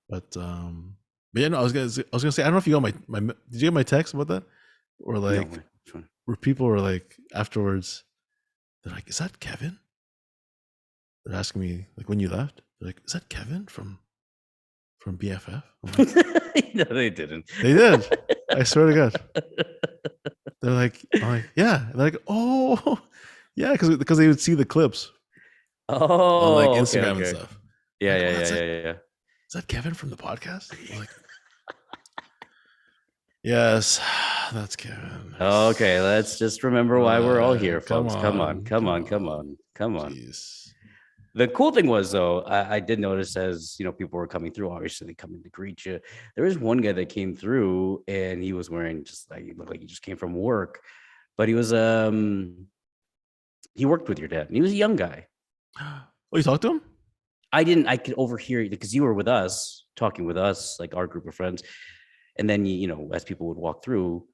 But yeah, no, I was gonna say I don't know if you got my did you get my text about that, or like No, which one? where people were like afterwards, they're like, is that Kevin? They're asking me like when you left, they're like, is that Kevin from BFF? I'm like, No, they didn't. they did. I swear to God. They're like, I'm like, yeah. They're like, oh, yeah, because they would see the clips on like Oh, Instagram and okay. stuff. Yeah, Like, yeah, oh, yeah, that's yeah, it. yeah. Is that Kevin from the podcast? I'm like, yes, that's Kevin. Okay, let's just remember why we're all here, Come folks. Come on. on. Jeez. The cool thing was, though, I did notice as people were coming through. Obviously, they come in to greet you. There was one guy that came through, and he was wearing just like he looked like he just came from work, but he was he worked with your dad, and he was a young guy. Oh, you talked to him? I didn't. I could overhear because you were with us, talking with us, like our group of friends, and then as people would walk through,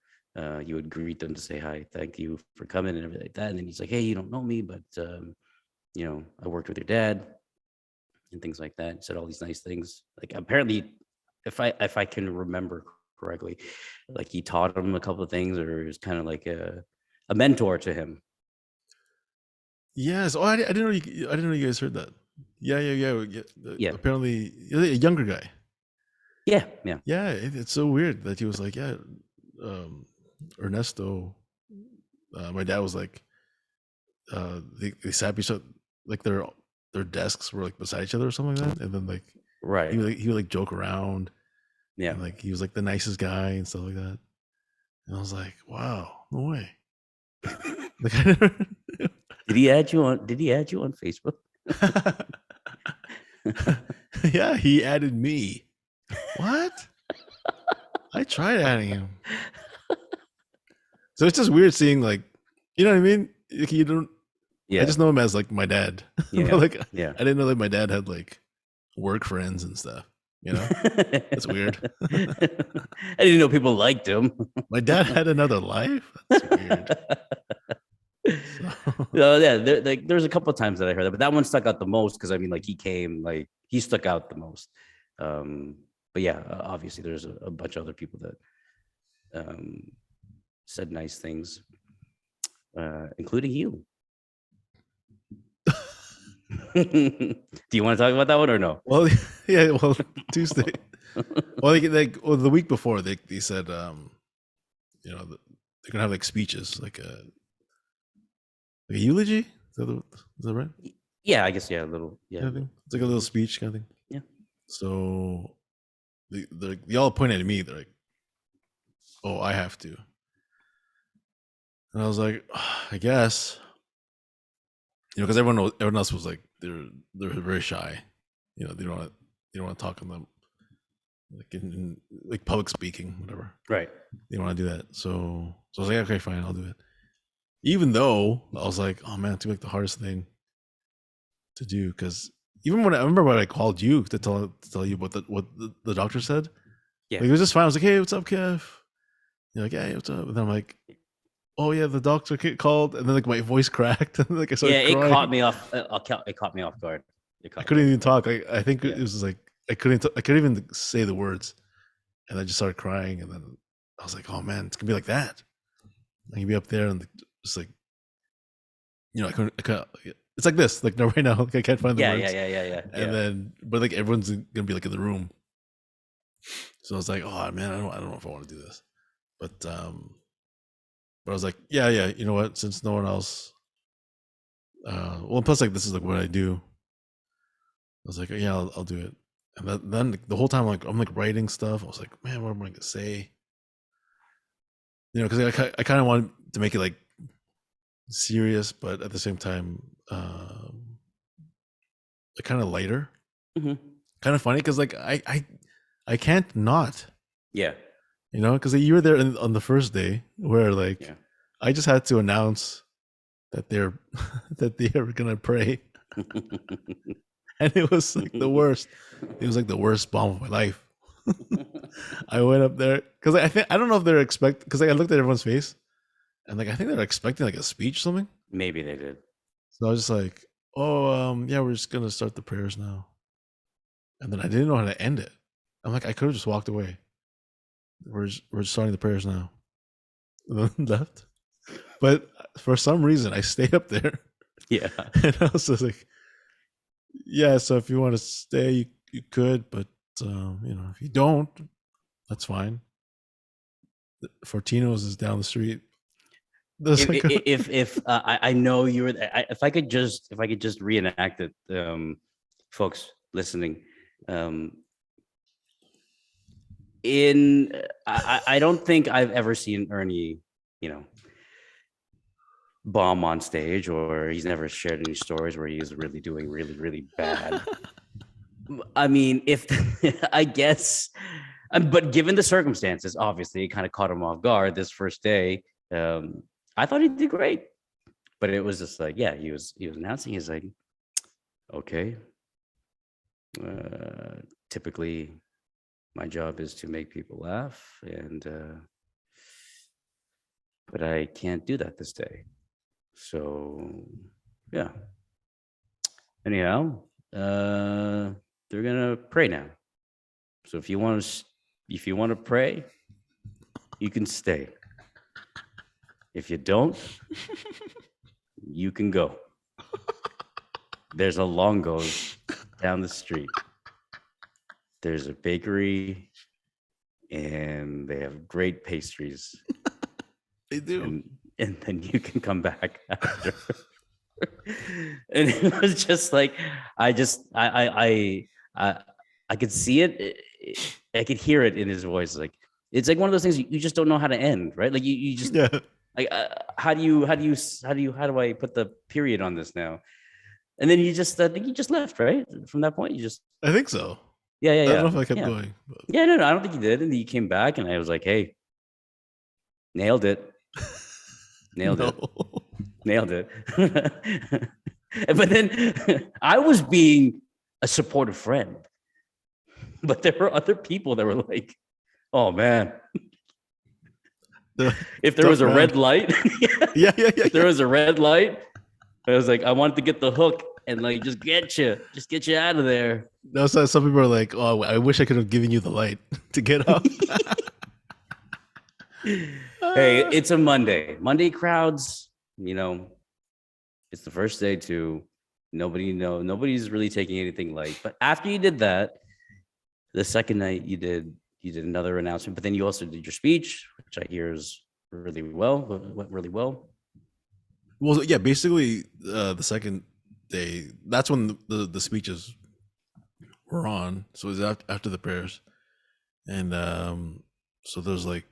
you would greet them to say hi, thank you for coming, and everything like that. And then he's like, "Hey, you don't know me, but I worked with your dad," and things like that. He said all these nice things. Like apparently, if I can remember correctly, like he taught him a couple of things, or was kind of like a mentor to him. Yes. Oh, I didn't know. I didn't know you guys heard that. Yeah. Yeah. Apparently, a younger guy. Yeah. Yeah, it's so weird that he was like, yeah, Ernesto. My dad was like, they sat beside like their desks were like beside each other or something like that, and then like Right. he would like joke around. Yeah. And, like he was like the nicest guy and stuff like that. And I was like, wow, no way. Like, I never... Did he add you on Facebook? Yeah, he added me. What? I tried adding him. So it's just weird seeing like, you know what I mean? Like, you don't. Yeah. I just know him as like my dad. Yeah. But, like, yeah. I didn't know that my dad had like work friends and stuff. It's weird. I didn't know people liked him. My dad had another life. That's weird. Yeah, there's a couple of times that I heard that, but that one stuck out the most because I mean, like he stuck out the most. But yeah, obviously there's a bunch of other people that said nice things, including you. Do you want to talk about that one or no? Well, yeah. Well, Tuesday. Well, the week before they said, they're gonna have like speeches, like a eulogy. Is that right? Yeah, I guess. Yeah, a little. Yeah, kind of thing. It's like a little speech kind of thing. Yeah. So they all pointed at me. They're like, "Oh, I have to," and I was like, oh, "I guess." Because everyone else was like they're very shy. They don't want to talk on them, like in like public speaking, whatever. Right. They don't want to do that. So I was like, okay, fine, I'll do it. Even though I was like, oh man, it's like the hardest thing to do, because even when I remember when I called you to tell you what the doctor said, yeah, like, it was just fine. I was like, hey, what's up, Kev? You're like, hey, what's up? And then I'm like, oh yeah, the doctor called, and then like my voice cracked, and like I started crying. It caught me off. It caught me off guard. I couldn't even talk. I think it was like I couldn't even say the words, and I just started crying, and then I was like, oh man, it's gonna be like that. I can be up there and just like, I couldn't. It's like this, like right now, like I can't find the words. Yeah. And then, but like everyone's gonna be like in the room, so I was like, oh man, I don't know if I want to do this, but I was like, yeah, you know what? Since no one else, well, plus like this is like what I do. I was like, yeah, I'll do it. And then the whole time, like I'm like writing stuff. I was like, man, what am I gonna say? Because I kind of wanted to make it like serious, but at the same time, kind of lighter. Mm-hmm. Kind of funny because like I can't not, Yeah. you know, because you were there on the first day where like Yeah. I just had to announce that they're that they are gonna pray, and it was like the worst. It was like the worst bomb of my life. I went up there because I don't know if they're expect because like, I looked at everyone's face and like I think they're expecting like a speech or something. Maybe they did. So I was just like, oh yeah, we're just gonna start the prayers now. And then I didn't know how to end it. I'm like, I could have just walked away. We're starting the prayers now. And then left. But for some reason, I stayed up there. Yeah. And I was just like, yeah, so if you want to stay, you could. But, you know, if you don't, that's fine. Fortino's is down the street. If I know you were, if I could just reenact it, folks listening, I don't think I've ever seen Ernie, you know, bomb on stage, or he's never shared any stories where he's really doing really bad. I mean, if I guess, but given the circumstances, obviously it kind of caught him off guard this first day. I thought he did great, but it was just like, yeah, he was announcing. He's like, okay, typically my job is to make people laugh, and but I can't do that this day. So yeah. Anyhow, they're gonna pray now. So if you want to pray, you can stay. If you don't, you can go. There's a Longo's down the street. There's a bakery, and they have great pastries. They do. And then you can come back after. And it was just like, I could see it. I could hear it in his voice. Like, it's like one of those things you just don't know how to end, right? Like you just, yeah. Like, how do I put the period on this now? And then I think you just left, right? From that point, you just. I think so. Yeah. I don't know if I kept going. But. Yeah, no, I don't think you did. And then you came back, and I was like, hey, nailed it. Nailed it. But then I was being a supportive friend, but there were other people that were like, oh man, if there was a red light, yeah. There was a red light. I was like, I wanted to get the hook and like just get you out of there. No, so some people are like, oh, I wish I could have given you the light to get up. Hey, it's a Monday crowds, you know, it's the first day too. Nobody's really taking anything light. But after you did that, the second night you did another announcement, but then you also did your speech, which I hear is went really well. Well, yeah, basically the second day, that's when the speeches were on. So it was after the prayers. And so there's like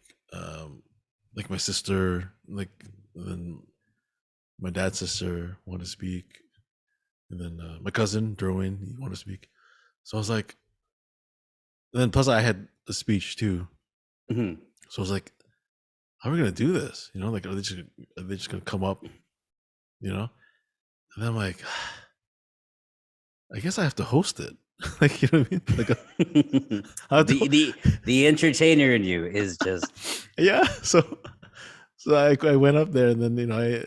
my sister, like then my dad's sister wanted to speak, and then my cousin Derwin, he wanted to speak. So I was like, and then plus I had a speech too. Mm-hmm. So I was like, how are we gonna do this? You know, like are they just gonna come up? You know, and then I'm like, I guess I have to host it. Like, you know what I mean? Like the entertainer in you is just yeah. So I went up there, and then you know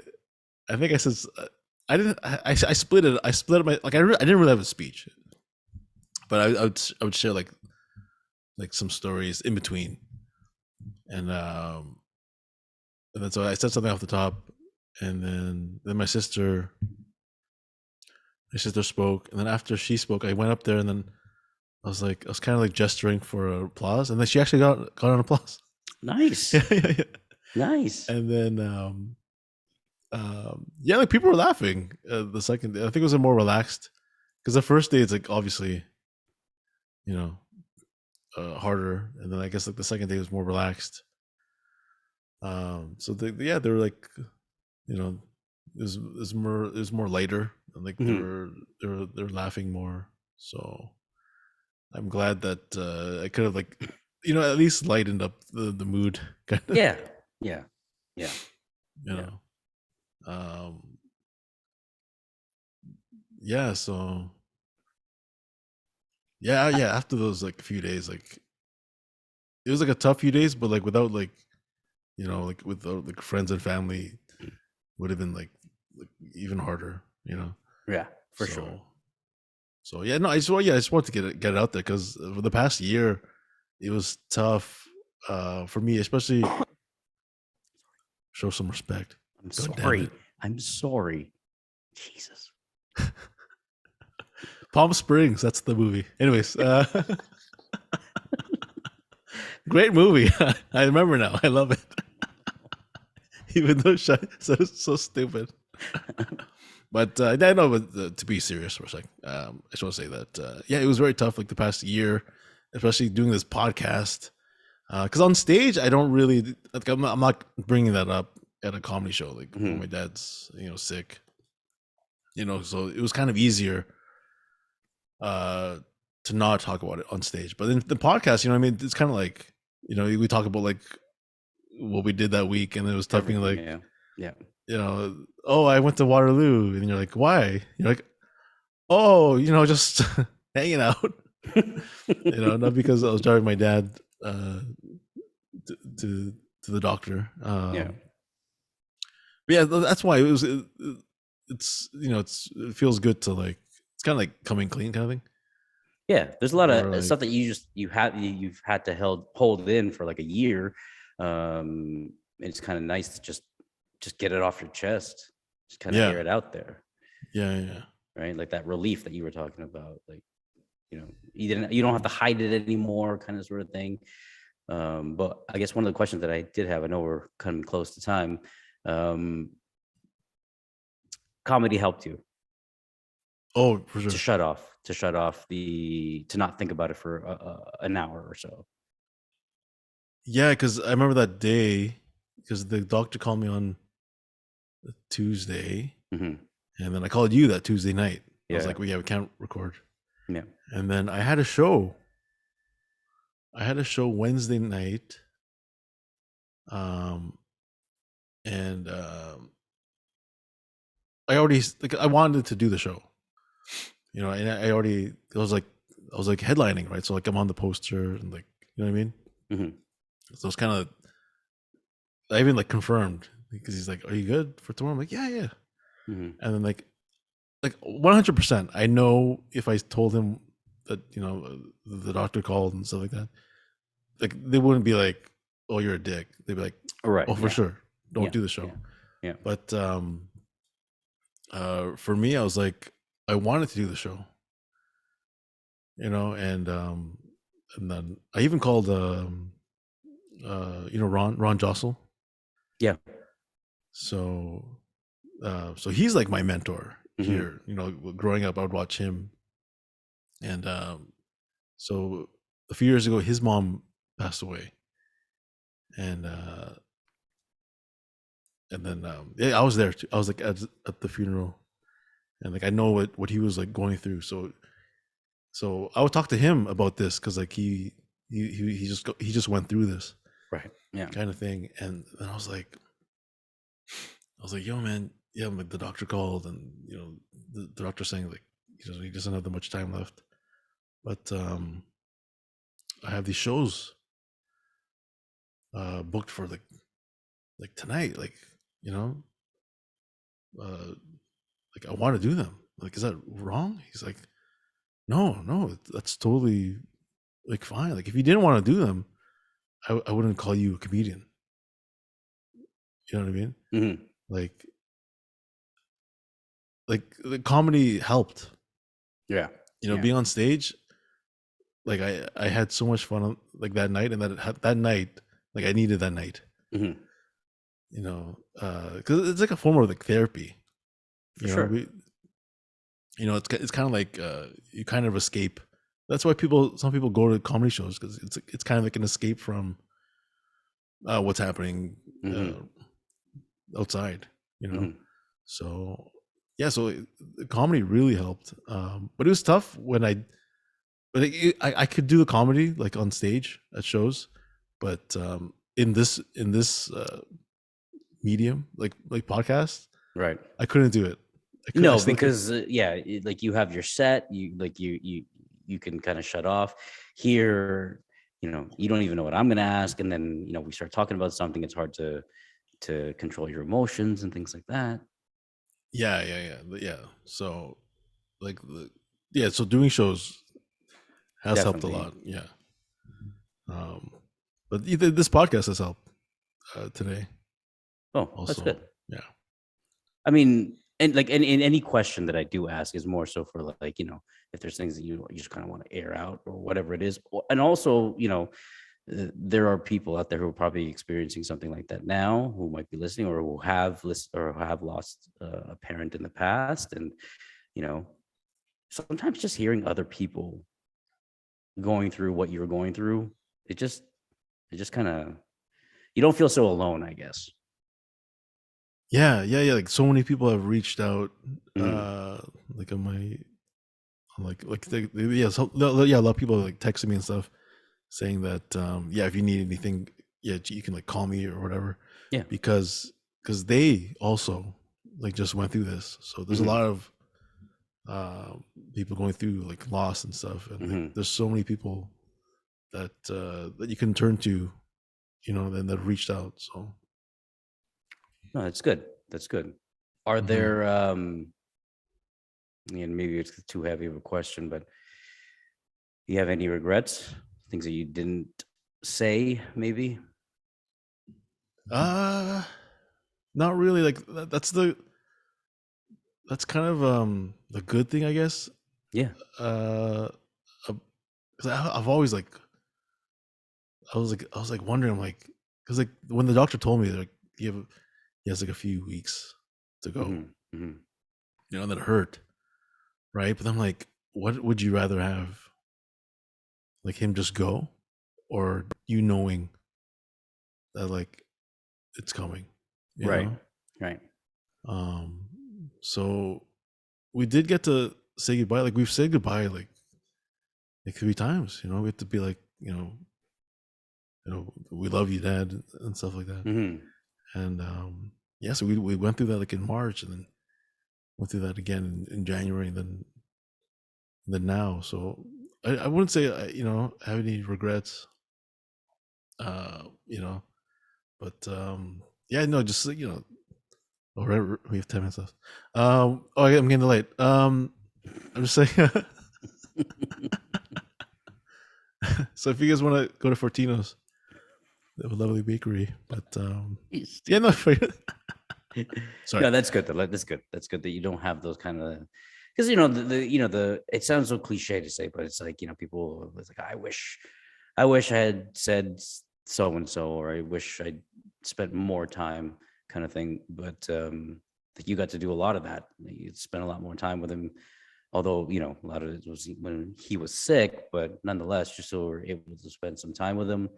I think I said I split it. I split my like I didn't really have a speech, but I would share like some stories in between, and then so I said something off the top, and then my sister spoke, and then after she spoke, I went up there, and then I was kind of like gesturing for applause, and then she actually got an applause. Nice. Yeah. Nice. And then yeah, like people were laughing. The second day, I think it was a more relaxed, because the first day it's like obviously, you know, harder, and then I guess like the second day was more relaxed. So they were like, you know, is more lighter. Like they're laughing more. So I'm glad that I could have like at least lightened up the mood. Kind of. Yeah. You know. Yeah. So. Yeah. After those like few days, like it was like a tough few days, but like without like like with like friends and family would have been like even harder. Yeah, for sure. So yeah, no, I just want to get it out there because for the past year, it was tough for me, especially. Show some respect. I'm sorry. Jesus. Palm Springs, that's the movie. Anyways, great movie. I remember now. I love it. Even though it's so stupid. But I know, but to be serious for a second, I just want to say that it was very tough. Like the past year, especially doing this podcast, because on stage I don't really. Like, I'm not bringing that up at a comedy show. Like when my dad's sick, so it was kind of easier to not talk about it on stage. But in the podcast, what I mean, it's kind of like we talk about like what we did that week, and it was tough being like, oh, I went to Waterloo, and you're like, why? You're like, oh, just hanging out, not because I was driving my dad to the doctor. But yeah, that's why it feels good to like, it's kind of like coming clean kind of thing. Yeah, there's a lot of stuff that you've had to hold in for like a year. It's kind of nice to just get it off your chest, just kind of air it out there. Yeah. Right, like that relief that you were talking about, like you don't have to hide it anymore, kind of sort of thing. But I guess one of the questions that I did have, I know we're coming close to time. Comedy helped you. Oh, for sure. To shut off to not think about it for an hour or so. Yeah, because I remember that day, because the doctor called me on Tuesday, and then I called you that Tuesday night. I was like, well, we can't record. Yeah. And then I had a show. Wednesday night. And I wanted to do the show, and I was like headlining, right? So like I'm on the poster and like, you know what I mean? So it's kind of, I even like confirmed because he's like, are you good for tomorrow? I'm like, yeah. And then like 100%, I know if I told him that, the doctor called and stuff like that, like they wouldn't be like, oh, you're a dick. They'd be like, oh, for sure, don't do the show. Yeah. But for me, I was like, I wanted to do the show, and then I even called Ron Jossel. Yeah. So he's like my mentor here. Growing up, I would watch him, and so a few years ago, his mom passed away, and then I was there too. I was like at the funeral, and like I know what he was like going through. So I would talk to him about this because like he just went through this, right? Yeah, kind of thing. And then I was like, yo, man, yeah. Like the doctor called, and the doctor saying like he doesn't have that much time left, but I have these shows booked for like tonight, like like I want to do them. Like, is that wrong? He's like, no, that's totally like fine. Like if you didn't want to do them, I wouldn't call you a comedian. You know what I mean? Like the comedy helped. Yeah. Being on stage, like I had so much fun like that night, and that night, like I needed that night. Because it's like a form of like therapy. Sure. It's kind of like you kind of escape. That's why some people go to comedy shows, because it's kind of like an escape from what's happening outside. So yeah, so the comedy really helped. But it was tough when I could do the comedy like on stage at shows, but in this medium like podcast, Right. I couldn't do it. I No, still could. because like you have your set, you can kind of shut off. Here, you don't even know what I'm gonna ask, and then we start talking about something. It's hard to control your emotions and things like that. Yeah. So like so doing shows has helped a Definitely. lot. Yeah. But this podcast has helped today Oh, that's also. good. Yeah. I mean, and like in any question that I do ask is more so for like, if there's things that you just kind of want to air out or whatever it is. And also, there are people out there who are probably experiencing something like that now, who might be listening or who have lost a parent in the past. And, sometimes just hearing other people going through what you're going through, it just kind of, you don't feel so alone, I guess. Yeah. Like so many people have reached out, like on my, yeah, a lot of people like texting me and stuff, saying that if you need anything, you can like call me or whatever. Yeah. Because they also like just went through this, so there's a lot of people going through like loss and stuff, and like, there's so many people that that you can turn to, that reached out. So no, that's good. That's good. Are there and maybe it's too heavy of a question, but do you have any regrets? Things that you didn't say, maybe? not really. Like that's kind of the good thing, I guess. Yeah. Because I've always like I was like wondering, I'm like, because like when the doctor told me like he has like a few weeks to go, and that hurt, right? But I'm like, what would you rather have? Like him just go, or you knowing that like it's coming, Right. know? Right. So we did get to say goodbye. Like we've said goodbye like 3 times. We have to be like, we love you, Dad, and stuff like that. And so we went through that like in March, and then went through that again in January, and then now. So I wouldn't say I have any regrets. But just oh, we have 10 minutes left. I'm getting late. I'm just saying. So if you guys want to go to Fortino's, they have a lovely bakery. But no. Sorry. No, that's good. That's good. That's good that you don't have those kind of, because the it sounds so cliche to say, but it's like people was like, I wish I had said so and so, or I wish I'd spent more time, kind of thing. But you got to do a lot of that. You spent a lot more time with him, although a lot of it was when he was sick, but nonetheless, just so we're able to spend some time with him.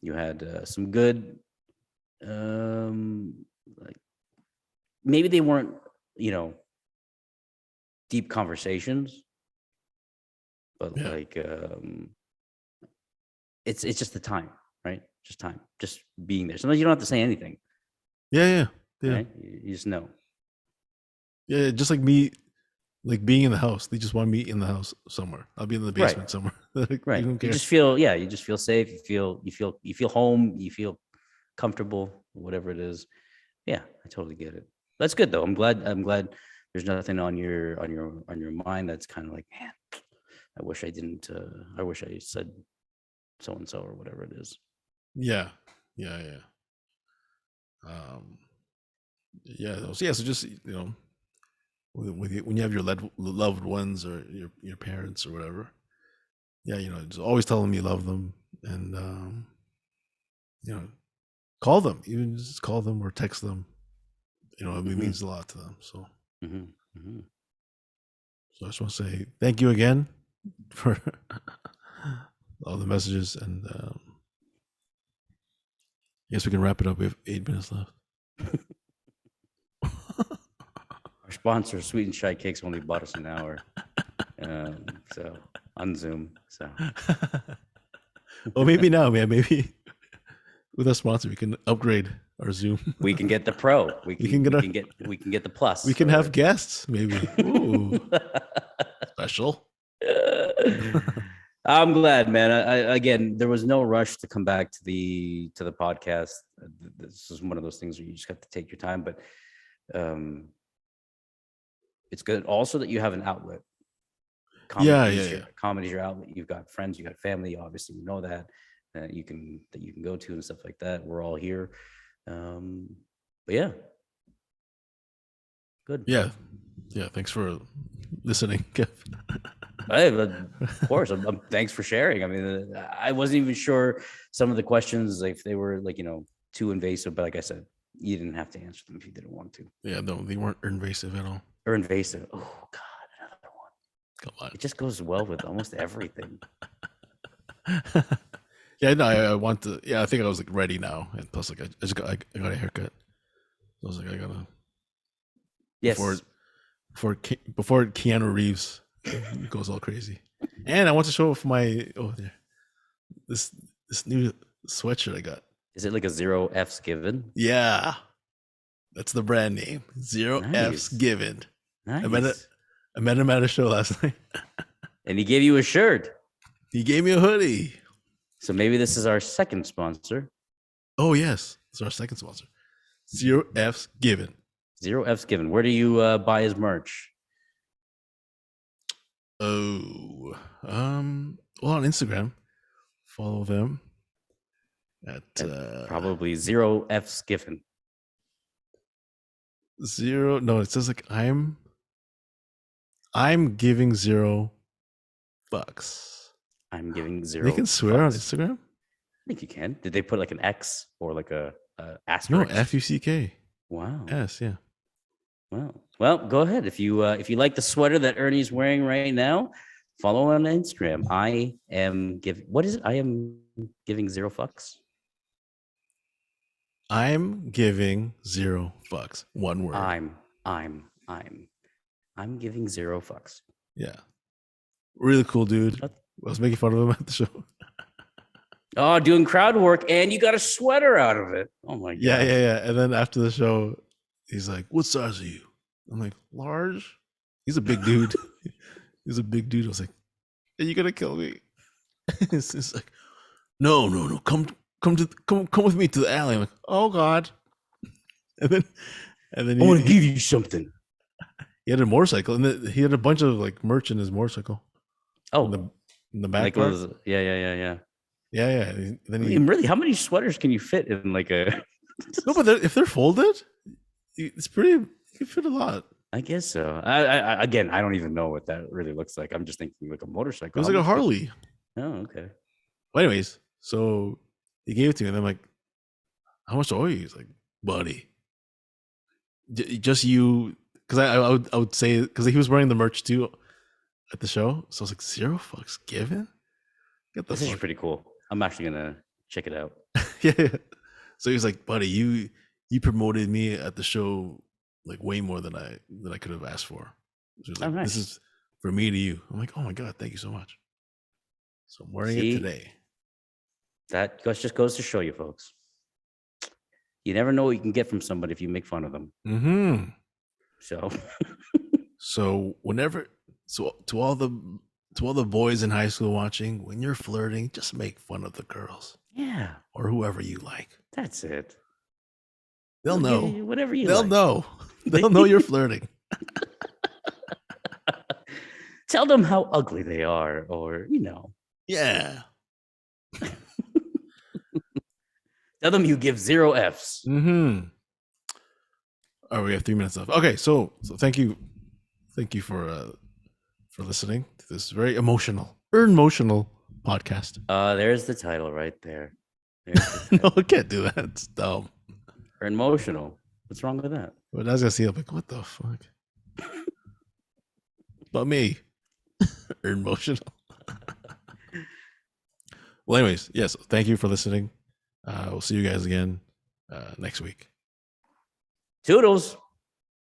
You had some good, like, maybe they weren't deep conversations, but like it's just the time, right? Just time, just being there. Sometimes you don't have to say anything. Yeah. Right? You just know. Yeah, just like me, like being in the house. They just want me in the house somewhere. I'll be in the basement somewhere. Like, right. You just feel, you just feel safe. You feel home. You feel comfortable, whatever it is. Yeah, I totally get it. That's good though. I'm glad there's nothing on your mind that's kind of like, man, I wish I didn't. I wish I said so and so or whatever it is. Yeah. So just when you have your loved ones or your parents or whatever, just always tell them you love them, and call them, even just call them or text them. It means a lot to them. So so I just want to say thank you again for all the messages, and I guess we can wrap it up. We have 8 minutes left. sponsor, Sweet and Shy Cakes, only bought us an hour. So on Zoom. So Well, maybe now, man. Maybe with a sponsor, we can upgrade our Zoom. we can get the pro. We can get the plus. We can have guests, maybe. Ooh, special. I'm glad, man. Again, there was no rush to come back to the podcast. This is one of those things where you just have to take your time, but it's good also that you have an outlet. Comedy's your outlet. You've got friends, you got family, obviously, you know that you can go to and stuff like that. We're all here. But yeah. Good. Yeah. Thanks for listening, Kev. Of course. Thanks for sharing. I mean, I wasn't even sure some of the questions, if they were too invasive, but like I said, you didn't have to answer them if you didn't want to. Yeah, no, they weren't invasive at all. Or invasive. Oh God, another one. Come on. It just goes well with almost everything. Yeah, no, I want to. Yeah, I think I was ready now, and plus, I got a haircut. So I was I gotta. Yes. Before Keanu Reeves goes all crazy, and I want to show off this new sweatshirt I got. Is it like a 0 F's given? Yeah, that's the brand name. 0 F's given. Nice. I met him at a show last night, and he gave you a shirt. He gave me a hoodie. So maybe this is our second sponsor. Oh yes, it's our second sponsor. 0 F's given. 0 F's given. Where do you buy his merch? Oh, well, on Instagram, follow them at probably 0 F's given. 0. No, it says I'm giving 0 fucks. I'm giving 0. They can swear on Instagram. I think you can. Did they put like an X or like a asterisk? No, Fuck. Wow. Yes, yeah. Well, go ahead. If you like the sweater that Ernie's wearing right now, follow on Instagram. I am giving 0 fucks. I'm giving 0 fucks. One word. I'm giving 0 fucks. Yeah. Really cool dude. I was making fun of him at the show. Oh, doing crowd work, and you got a sweater out of it. Oh my god. Yeah. And then after the show, he's like, "What size are you?" I'm like, "Large." He's a big dude. He's a big dude. I was like, "Are you gonna kill me?" It's like, "No. Come with me to the alley." I'm like, "Oh God." And then I want to give you something. He had a motorcycle, and he had a bunch of merch in his motorcycle. Oh, in the back part. Yeah. Yeah. Then really, how many sweaters can you fit in a? No, but if they're folded, it's pretty. You can fit a lot. I guess so. I don't even know what that really looks like. I'm just thinking like a motorcycle. It was like a Harley. Oh, okay. Well, anyways, so he gave it to me, and I'm like, "How much oil?" He's like, "Buddy, just you." Because I would say, because he was wearing the merch too at the show, so I was like, 0 fucks given. This is pretty cool. I'm actually gonna check it out. Yeah. So he was like, "Buddy, you promoted me at the show way more than I could have asked for. So like, nice. This is for me to you." I'm like, "Oh my God, thank you so much." So I'm wearing it today. That just goes to show you, folks. You never know what you can get from somebody if you make fun of them. Mm-hmm. So to all the boys in high school watching, when you're flirting, just make fun of the girls. Yeah. Or whoever you like. That's it. They'll know. Whatever you They'll like. know. They'll know you're flirting. Tell them how ugly they are, or Yeah. Tell them you give 0 F's. Mm-hmm. Oh, we have 3 minutes left. Okay, so thank you for listening to this very emotional podcast. There's the title right there. No, I can't do that. It's dumb. Or emotional. What's wrong with that? But I was gonna see, I'm like, what the fuck? But me, or emotional. Well, anyways, yes. Thank you for listening. We'll see you guys again next week. Toodles.